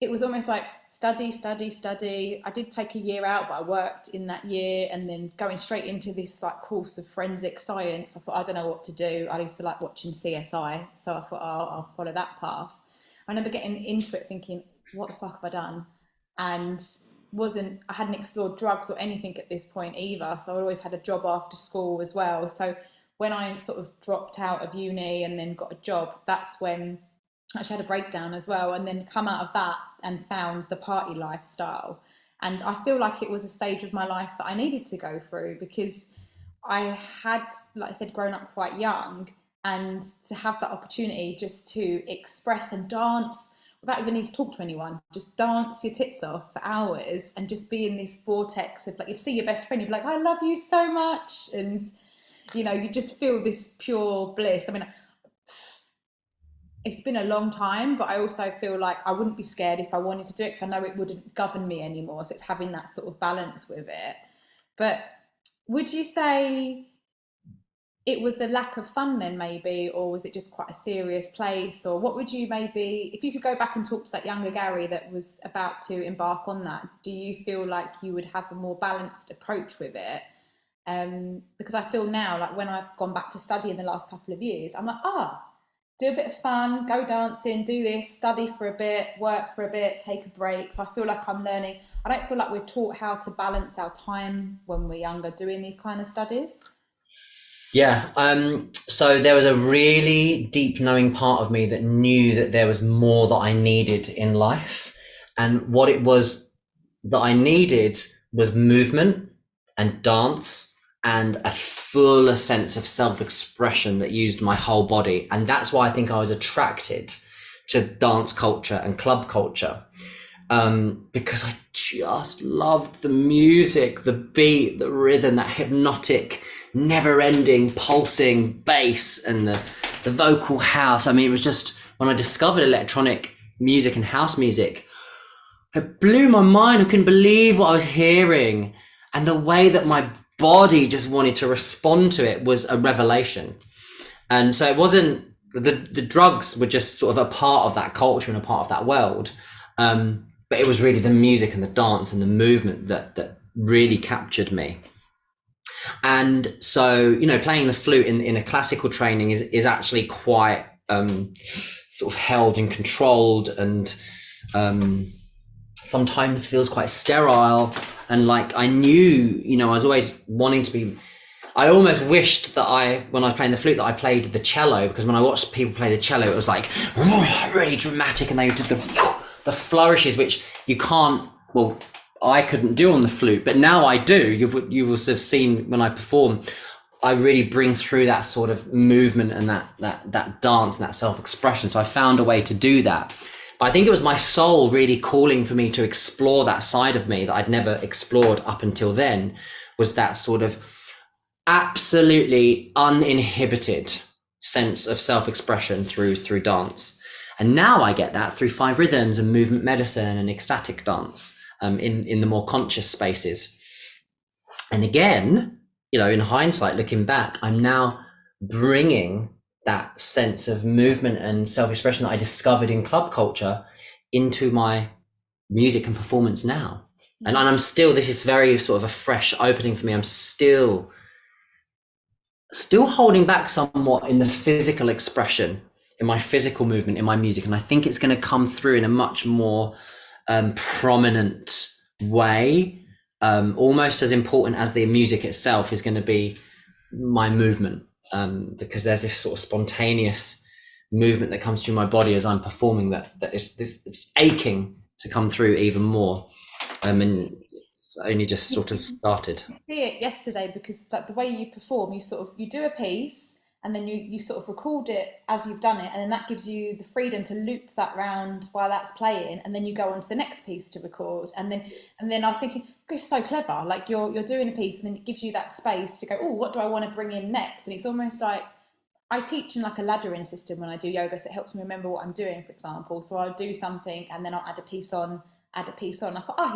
it was almost like study. I did take a year out, but I worked in that year, and then going straight into this like course of forensic science. I thought, I don't know what to do. I used to like watching CSI, so I thought, I'll follow that path. I remember getting into it thinking, what the fuck have I done? And I hadn't explored drugs or anything at this point either. So I always had a job after school as well. So when I sort of dropped out of uni and then got a job, that's when I actually had a breakdown as well, and then come out of that and found the party lifestyle. And I feel like it was a stage of my life that I needed to go through because I had, like I said, grown up quite young, and to have that opportunity just to express and dance without even need to talk to anyone, just dance your tits off for hours and just be in this vortex of like, you see your best friend, you'd be like, I love you so much. And, you know, you just feel this pure bliss. I mean, it's been a long time, but I also feel like I wouldn't be scared if I wanted to do it, because I know it wouldn't govern me anymore. So it's having that sort of balance with it. But would you say it was the lack of fun then, maybe, or was it just quite a serious place? Or what would you, maybe, if you could go back and talk to that younger Gary that was about to embark on that, do you feel like you would have a more balanced approach with it? Because I feel now, like when I've gone back to study in the last couple of years, I'm like, do a bit of fun, go dancing, do this, study for a bit, work for a bit, take a break. So I feel like I'm learning. I don't feel like we're taught how to balance our time when we're younger doing these kind of studies. Yeah. So there was a really deep knowing part of me that knew that there was more that I needed in life. And what it was that I needed was movement and dance and a fuller sense of self-expression that used my whole body. And that's why I think I was attracted to dance culture and club culture, because I just loved the music, the beat, the rhythm, that hypnotic, never-ending pulsing bass, and the vocal house. I mean, it was just, when I discovered electronic music and house music, it blew my mind. I couldn't believe what I was hearing, and the way that my body just wanted to respond to it was a revelation. And so it wasn't, the drugs were just sort of a part of that culture and a part of that world, but it was really the music and the dance and the movement that really captured me. And so, you know, playing the flute in a classical training is actually quite sort of held and controlled, and sometimes feels quite sterile. And like, I knew, you know, I was always wanting to be, I almost wished that when I was playing the flute, that I played the cello, because when I watched people play the cello, it was like really dramatic, and they did the flourishes, which you can't, well, I couldn't do on the flute, but now I do. You will have seen when I perform, I really bring through that sort of movement and that dance and that self-expression. So I found a way to do that. But I think it was my soul really calling for me to explore that side of me that I'd never explored up until then, was that sort of absolutely uninhibited sense of self-expression through dance. And now I get that through 5 rhythms and movement medicine and ecstatic dance, in the more conscious spaces. And again, you know, in hindsight, looking back, I'm now bringing that sense of movement and self-expression that I discovered in club culture into my music and performance now. And I'm still, this is very sort of a fresh opening for me. I'm still holding back somewhat in the physical expression, in my physical movement, in my music. And I think it's going to come through in a much more prominent way. Almost as important as the music itself is going to be my movement, because there's this sort of spontaneous movement that comes through my body as I'm performing that it's aching to come through even more. And it's only just sort of started. I see it yesterday, because like the way you perform, you do a piece and then you sort of record it as you've done it, and then that gives you the freedom to loop that round while that's playing, and then you go on to the next piece to record, and then I was thinking, this is so clever, like you're doing a piece and then it gives you that space to go, oh, what do I want to bring in next? And it's almost like, I teach in like a laddering system when I do yoga, so it helps me remember what I'm doing, for example. So I'll do something and then I'll add a piece on. I thought, he's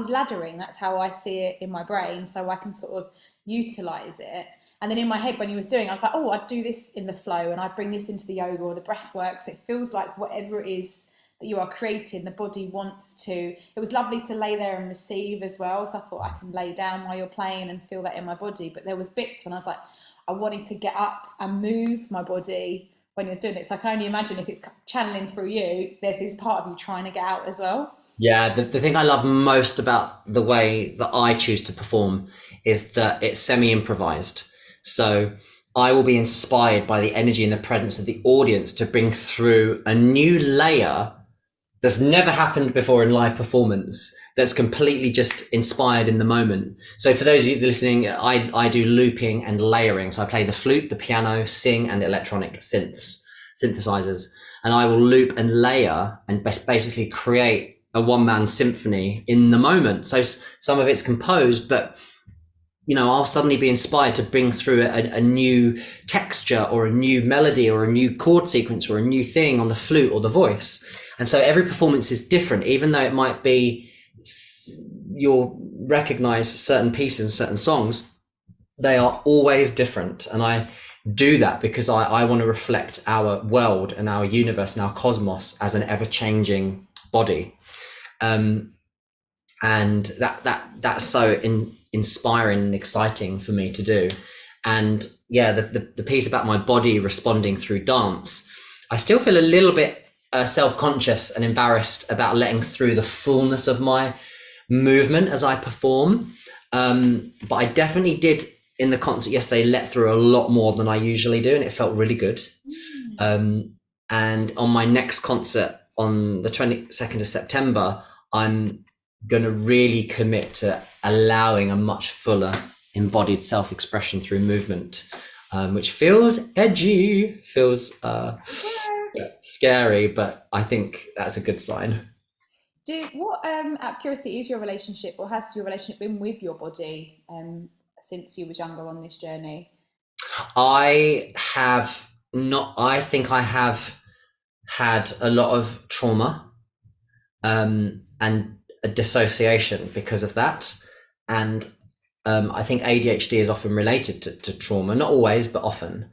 laddering, that's how I see it in my brain, so I can sort of utilize it. And then in my head, when he was doing, I was like, oh, I'd do this in the flow, and I'd bring this into the yoga or the breath work. So it feels like whatever it is that you are creating, the body wants to. It was lovely to lay there and receive as well. So I thought, I can lay down while you're playing and feel that in my body. But there was bits when I was like, I wanted to get up and move my body when he was doing it. So I can only imagine if it's channeling through you, there's this part of you trying to get out as well. Yeah, the thing I love most about the way that I choose to perform is that it's semi-improvised. So I will be inspired by the energy and the presence of the audience to bring through a new layer that's never happened before in live performance, that's completely just inspired in the moment. So for those of you listening, I do looping and layering. So I play the flute, the piano, sing, and the electronic synthesizers. and I will loop and layer and basically create a one-man symphony in the moment. So some of it's composed, but I'll suddenly be inspired to bring through a new texture or a new melody or a new chord sequence or a new thing on the flute or the voice. And so every performance is different, even though it might be you'll recognize certain pieces, certain songs, they are always different. And I do that because I want to reflect our world and our universe and our cosmos as an ever-changing body. And that's so inspiring and exciting for me to do. And yeah, the piece about my body responding through dance, I still feel a little bit self-conscious and embarrassed about letting through the fullness of my movement as I perform. But I definitely did in the concert yesterday let through a lot more than I usually do, and it felt really good. And on my next concert on the 22nd of September, I'm going to really commit to allowing a much fuller embodied self-expression through movement, which feels edgy, feels scary, but I think that's a good sign. Out of curiosity, is your relationship, or has your relationship been with your body since you was younger on this journey? I think I have had a lot of trauma and a dissociation because of that. And I think ADHD is often related to trauma, not always, but often.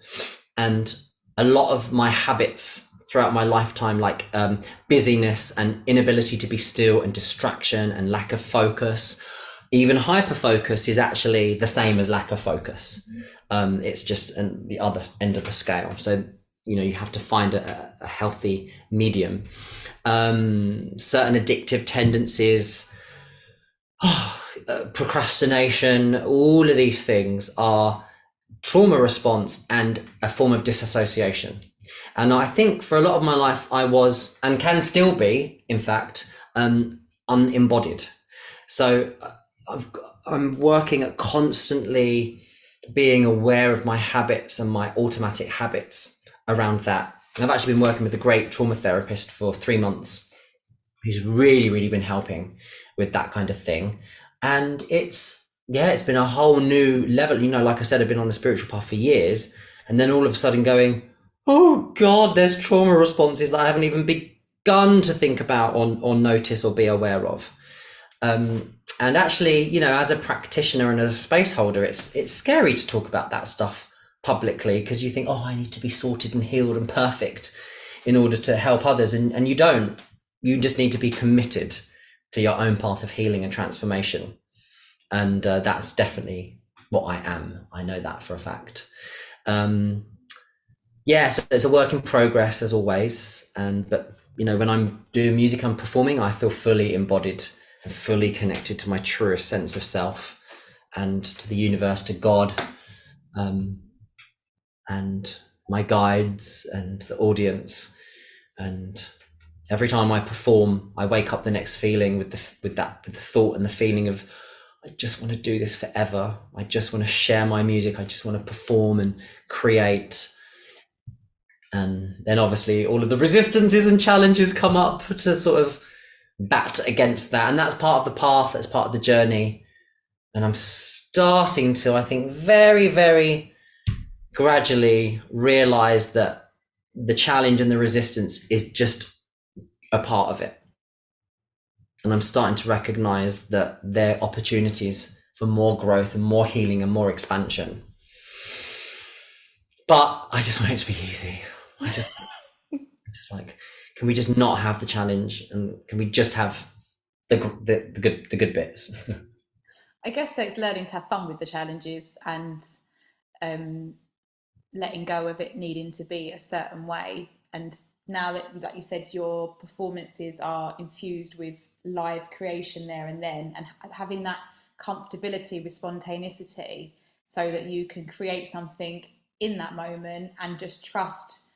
And a lot of my habits throughout my lifetime, like busyness and inability to be still and distraction and lack of focus, even hyperfocus is actually the same as lack of focus. It's just the other end of the scale. So, you have to find a healthy medium. Certain addictive tendencies, procrastination, all of these things are trauma response and a form of disassociation. And I think for a lot of my life, I was, and can still be, in fact, unembodied. So I'm working at constantly being aware of my habits and my automatic habits around that. And I've actually been working with a great trauma therapist for 3 months, who's really, really been helping with that kind of thing. And it's been a whole new level. Like I said, I've been on the spiritual path for years, and then all of a sudden going, oh God, there's trauma responses that I haven't even begun to think about or notice or be aware of. And actually, as a practitioner and as a space holder, it's scary to talk about that stuff publicly, because you think, oh, I need to be sorted and healed and perfect in order to help others. And you don't. You just need to be committed to your own path of healing and transformation. And that's definitely what I am. I know that for a fact. So it's a work in progress as always. But when I'm doing music, I'm performing, I feel fully embodied and fully connected to my truest sense of self and to the universe, to God, and my guides and the audience. And every time I perform, I wake up the next feeling with the thought and the feeling of, I just want to do this forever. I just want to share my music. I just want to perform and create. And then obviously all of the resistances and challenges come up to sort of bat against that. And that's part of the path. That's part of the journey. And I'm starting to, I think, very, very gradually realize that the challenge and the resistance is just a part of it. And I'm starting to recognize that there are opportunities for more growth and more healing and more expansion. But I just want it to be easy. I just like, can we just not have the challenge, and can we just have the good bits? I guess it's learning to have fun with the challenges and letting go of it needing to be a certain way. And now that, like you said, your performances are infused with live creation there and then, and having that comfortability with spontaneity so that you can create something in that moment and just trust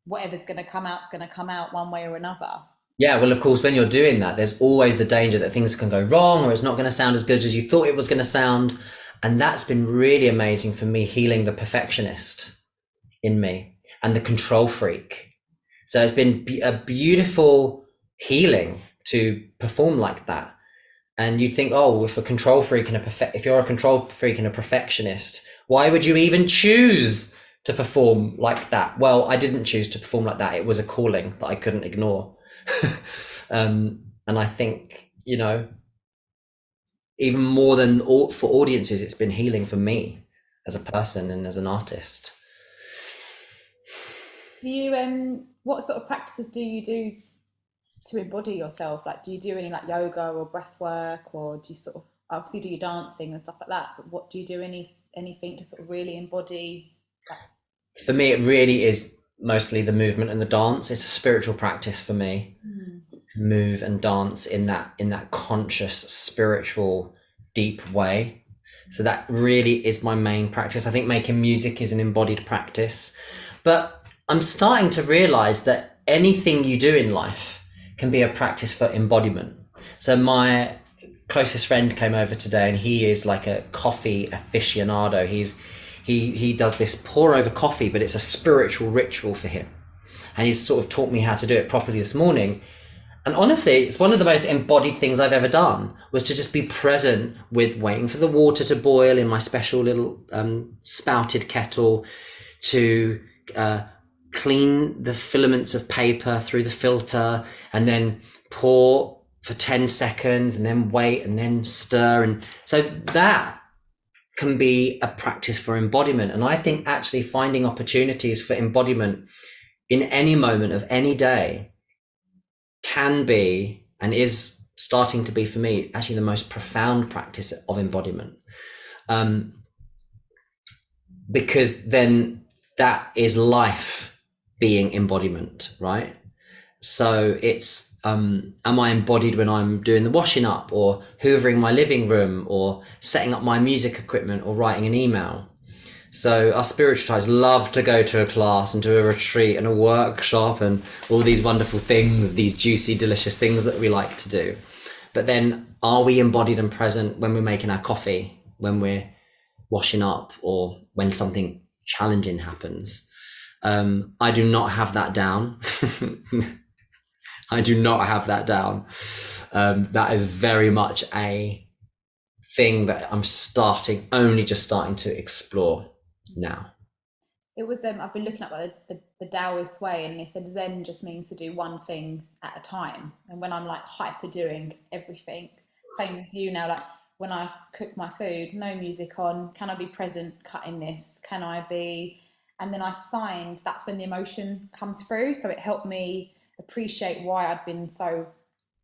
whatever's going to come out is going to come out one way or another. Yeah, well, of course, when you're doing that, there's always the danger that things can go wrong, or it's not going to sound as good as you thought it was going to sound. And that's been really amazing for me, healing the perfectionist in me and the control freak. So it's been a beautiful healing to perform like that. And you'd think, oh, if you're a control freak and a perfectionist, why would you even choose to perform like that? Well, I didn't choose to perform like that. It was a calling that I couldn't ignore. And I think, even more than for audiences, it's been healing for me as a person and as an artist. Do you what sort of practices do you do to embody yourself? Like, do you do any like yoga or breath work, or do you sort of obviously do your dancing and stuff like that? But what do you do anything to sort of really embody that? For me, it really is mostly the movement and the dance. It's a spiritual practice for me to move and dance in that conscious, spiritual, deep way. So that really is my main practice. I think making music is an embodied practice, but I'm starting to realize that anything you do in life can be a practice for embodiment. So my closest friend came over today, and he is like a coffee aficionado. He does this pour over coffee, but it's a spiritual ritual for him. And he's sort of taught me how to do it properly this morning. And honestly, it's one of the most embodied things I've ever done, was to just be present with waiting for the water to boil in my special little spouted kettle, to clean the filaments of paper through the filter, and then pour for 10 seconds, and then wait, and then stir. And so that can be a practice for embodiment. And I think actually finding opportunities for embodiment in any moment of any day can be, and is starting to be for me, actually the most profound practice of embodiment. Because then that is life being embodiment, right? So it's, am I embodied when I'm doing the washing up, or hoovering my living room, or setting up my music equipment, or writing an email? So us spiritual types love to go to a class and to a retreat and a workshop and all these wonderful things, these juicy, delicious things that we like to do. But then are we embodied and present when we're making our coffee, when we're washing up, or when something challenging happens? I do not have that down. I do not have that down. That is very much a thing that I'm only just starting to explore now. It was I've been looking up like the Taoist way, and they said Zen just means to do one thing at a time. And when I'm like hyper doing everything, same as you now, like when I cook my food, no music on, can I be present cutting this? Can I be? And then I find that's when the emotion comes through. So it helped me appreciate why I'd been so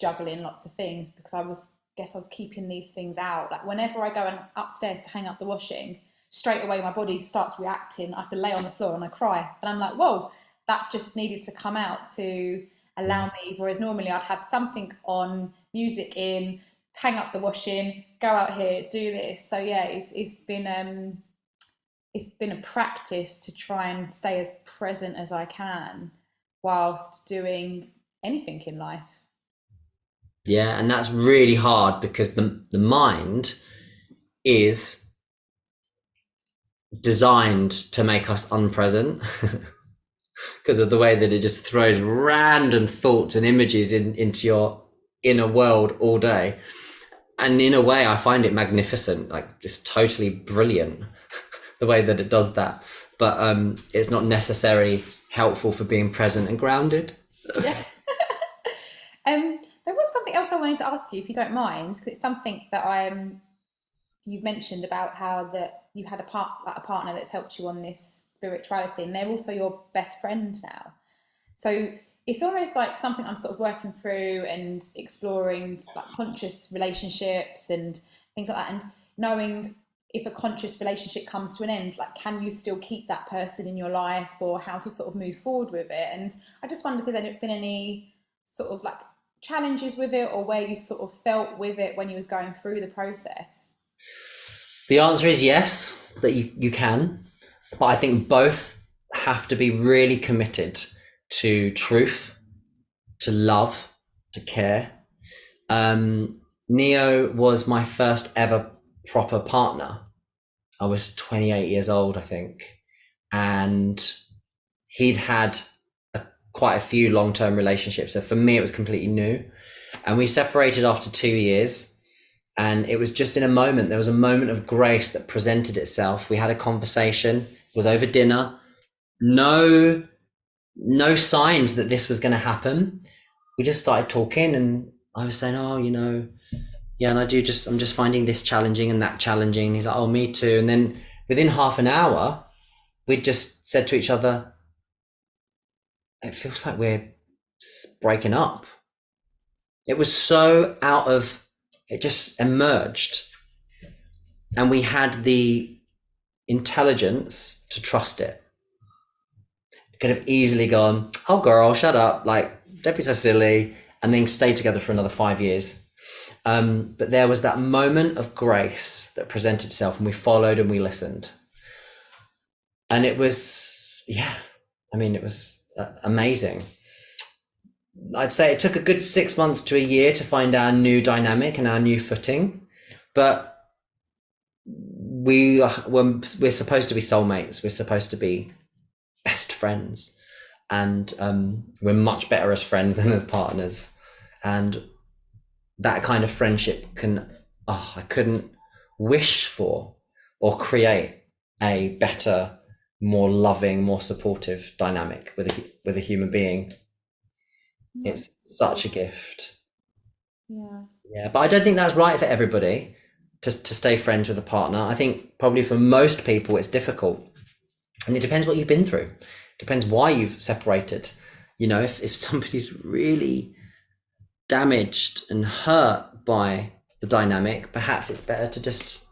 juggling lots of things, because I was keeping these things out. Like whenever I go upstairs to hang up the washing, straight away my body starts reacting. I have to lay on the floor and I cry. And I'm like, whoa, that just needed to come out to allow me. Whereas normally I'd have something on, music in, hang up the washing, go out here, do this. So yeah, it's been a practice to try and stay as present as I can whilst doing anything in life. Yeah, and that's really hard, because the mind is designed to make us unpresent because of the way that it just throws random thoughts and images into your inner world all day. And in a way, I find it magnificent, like it's totally brilliant the way that it does that. But it's not necessarily helpful for being present and grounded. Yeah. There was something else I wanted to ask you, if you don't mind, because it's something that you've mentioned about how that you had a partner that's helped you on this spirituality, and they're also your best friend now. So it's almost like something I'm sort of working through and exploring, like conscious relationships and things like that, and knowing if a conscious relationship comes to an end, like can you still keep that person in your life, or how to sort of move forward with it. And I just wonder if there's been any sort of like challenges with it, or where you sort of felt with it when you was going through the process. The answer is yes, that you can, but I think both have to be really committed to truth, to love, to care. Neo was my first ever proper partner. I was 28 years old, I think, and he'd had quite a few long-term relationships. So for me, it was completely new. And we separated after 2 years. And it was just in a moment, there was a moment of grace that presented itself. We had a conversation, it was over dinner. No signs that this was going to happen. We just started talking, and I was saying, oh, yeah, and I'm just finding this challenging and that challenging. And he's like, oh, me too. And then within half an hour, we just said to each other, it feels like we're breaking up. It was so it just emerged. And we had the intelligence to trust it. Could have easily gone, oh girl, shut up, like don't be so silly, and then stay together for another 5 years. But there was that moment of grace that presented itself, and we followed and we listened. And it was, it was amazing. I'd say it took a good 6 months to a year to find our new dynamic and our new footing. But we're supposed to be soulmates. We're supposed to be best friends, and we're much better as friends than as partners. And that kind of friendship I couldn't wish for or create a better, more loving, more supportive dynamic with a human being. It's such a gift. Yeah, but I don't think that's right for everybody to stay friends with a partner. I think probably for most people it's difficult. And it depends what you've been through. It depends why you've separated. If somebody's really damaged and hurt by the dynamic, perhaps it's better to just,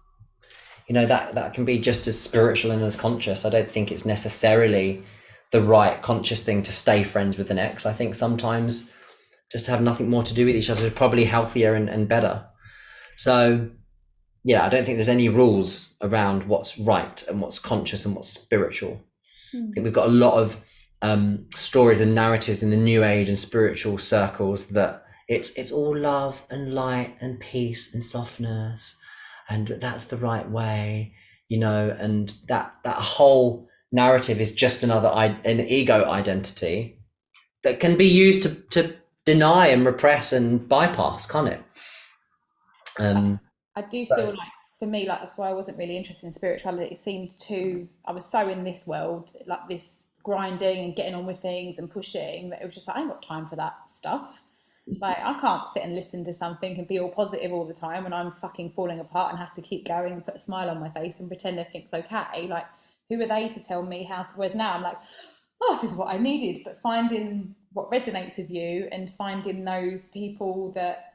that can be just as spiritual and as conscious. I don't think it's necessarily the right conscious thing to stay friends with an ex. I think sometimes just to have nothing more to do with each other is probably healthier and better. So yeah, I don't think there's any rules around what's right and what's conscious and what's spiritual. I think we've got a lot of stories and narratives in the new age and spiritual circles that it's all love and light and peace and softness, and that's the right way, and that whole narrative is just an ego identity that can be used to deny and repress and bypass, can't it? I do feel like for me, like that's why I wasn't really interested in spirituality. It seemed I was so in this world, like this grinding and getting on with things and pushing, that it was just like, I ain't got time for that stuff. Like I can't sit and listen to something and be all positive all the time when I'm fucking falling apart and have to keep going and put a smile on my face and pretend everything's okay. Like who are they to tell me how to, whereas now I'm like, oh, this is what I needed. But finding what resonates with you and finding those people that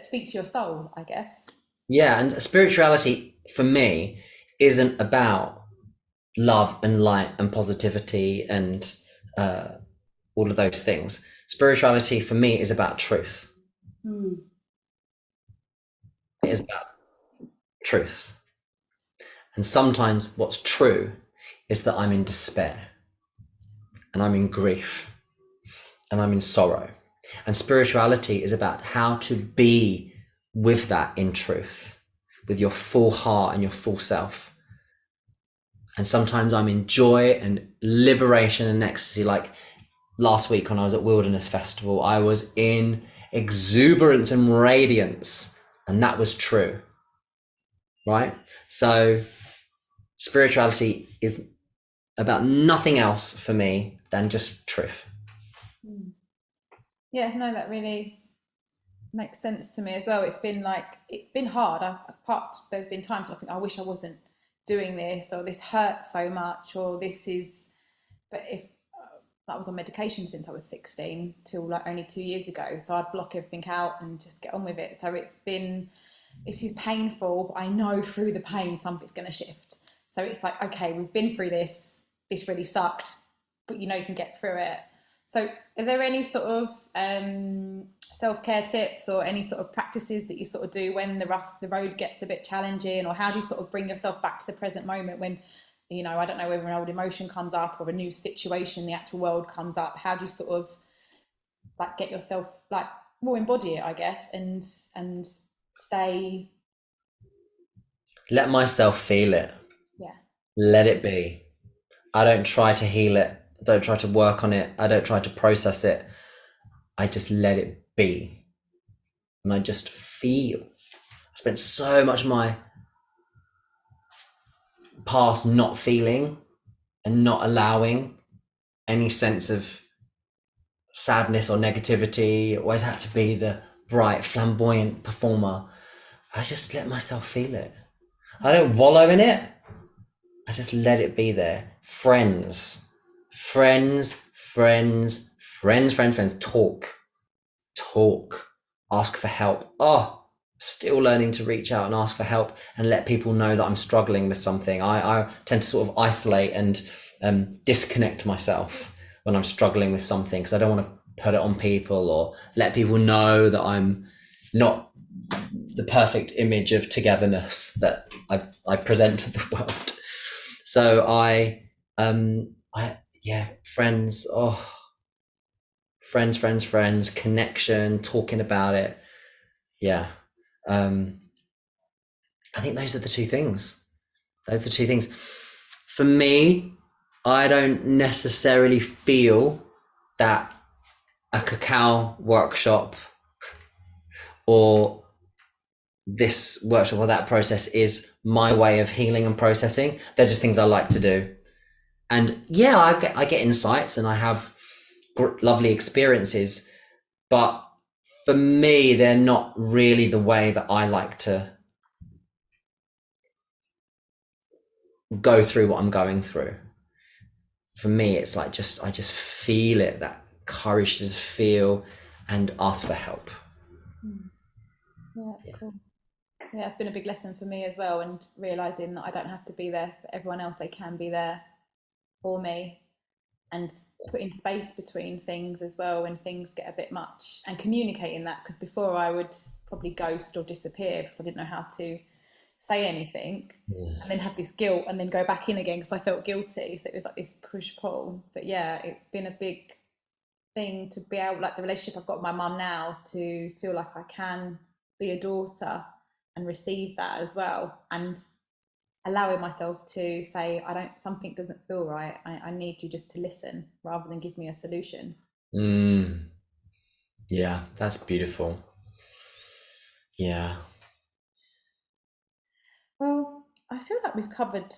speak to your soul, I guess. Yeah, and spirituality for me isn't about love and light and positivity and all of those things. Spirituality for me is about truth. It is about truth. And sometimes what's true is that I'm in despair and I'm in grief and I'm in sorrow. And spirituality is about how to be with that in truth, with your full heart and your full self. And sometimes I'm in joy and liberation and ecstasy. Like last week when I was at Wilderness Festival, I was in exuberance and radiance, and that was true, right? So spirituality is about nothing else for me than just truth. Yeah, no, that really makes sense to me as well. It's been hard. There's been times I think I wish I wasn't doing this, or this hurts so much, or this is, but if I was on medication since I was 16 till like only 2 years ago, so I'd block everything out and just get on with it. So this is painful, but I know through the pain something's going to shift. So it's like, okay, we've been through this really sucked, but you can get through it. So are there any sort of self-care tips or any sort of practices that you sort of do when the road gets a bit challenging, or how do you sort of bring yourself back to the present moment when, I don't know, whether an old emotion comes up or a new situation in the actual world comes up? How do you sort of like get yourself like more embody it, I guess, and stay? Let myself feel it. Yeah. Let it be. I don't try to heal it I don't try to work on it. I don't try to process it. I just let it be. And I just feel. I spent so much of my past not feeling and not allowing any sense of sadness or negativity. Always had to be the bright, flamboyant performer. I just let myself feel it. I don't wallow in it. I just let it be there. Friends. Talk. Ask for help. Oh, still learning to reach out and ask for help and let people know that I'm struggling with something. I tend to sort of isolate and disconnect myself when I'm struggling with something, because I don't want to put it on people or let people know that I'm not the perfect image of togetherness that I present to the world. So friends, friends, connection, talking about it. Yeah. I think those are the two things. For me, I don't necessarily feel that a cacao workshop or this workshop or that process is my way of healing and processing. They're just things I like to do. And yeah, I get insights and I have lovely experiences, but for me, they're not really the way that I like to go through what I'm going through. For me, it's like I just feel it, that courage to just feel and ask for help. Yeah, that's cool. Yeah, it's been a big lesson for me as well, and realizing that I don't have to be there for everyone else. They can be there for me, and putting space between things as well when things get a bit much, and communicating that, because before I would probably ghost or disappear because I didn't know how to say anything, and then have this guilt and then go back in again because I felt guilty. So it was like this push pull. But yeah, it's been a big thing to be able, like the relationship I've got with my mum now, to feel like I can be a daughter and receive that as well, and allowing myself to say, I don't, something doesn't feel right. I need you just to listen rather than give me a solution. Yeah, that's beautiful. Yeah. Well, I feel like we've covered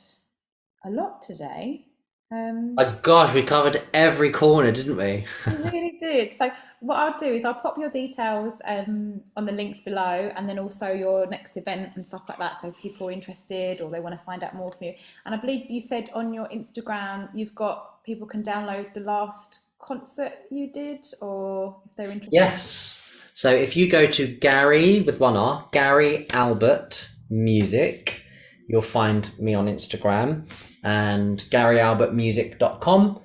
a lot today. Oh gosh, we covered every corner, didn't we? We really did. So what I'll do is I'll pop your details on the links below, and then also your next event and stuff like that. So if people are interested or they want to find out more from you. And I believe you said on your Instagram you've got, people can download the last concert you did, or if they're interested. Yes. So if you go to Gary with one R, Gary Albert Music, you'll find me on Instagram, and GaryAlbertMusic.com.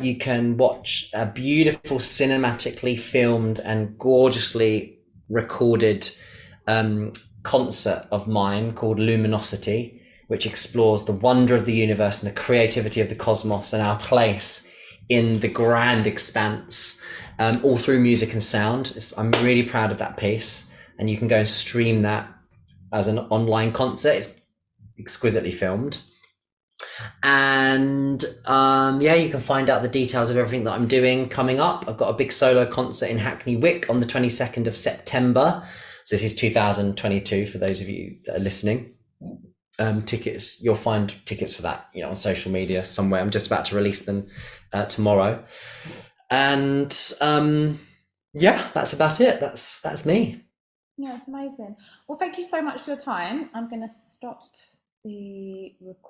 You can watch a beautiful cinematically filmed and gorgeously recorded concert of mine called Luminosity, which explores the wonder of the universe and the creativity of the cosmos and our place in the grand expanse, all through music and sound. I'm really proud of that piece, and you can go and stream that as an online concert. It's exquisitely filmed. And you can find out the details of everything that I'm doing coming up. I've got a big solo concert in Hackney Wick on the 22nd of September. So this is 2022 for those of you that are listening. Tickets, you'll find tickets for that, on social media somewhere. I'm just about to release them tomorrow. And that's about it. That's me. Yeah, it's amazing. Well, thank you so much for your time. I'm going to stop the recording.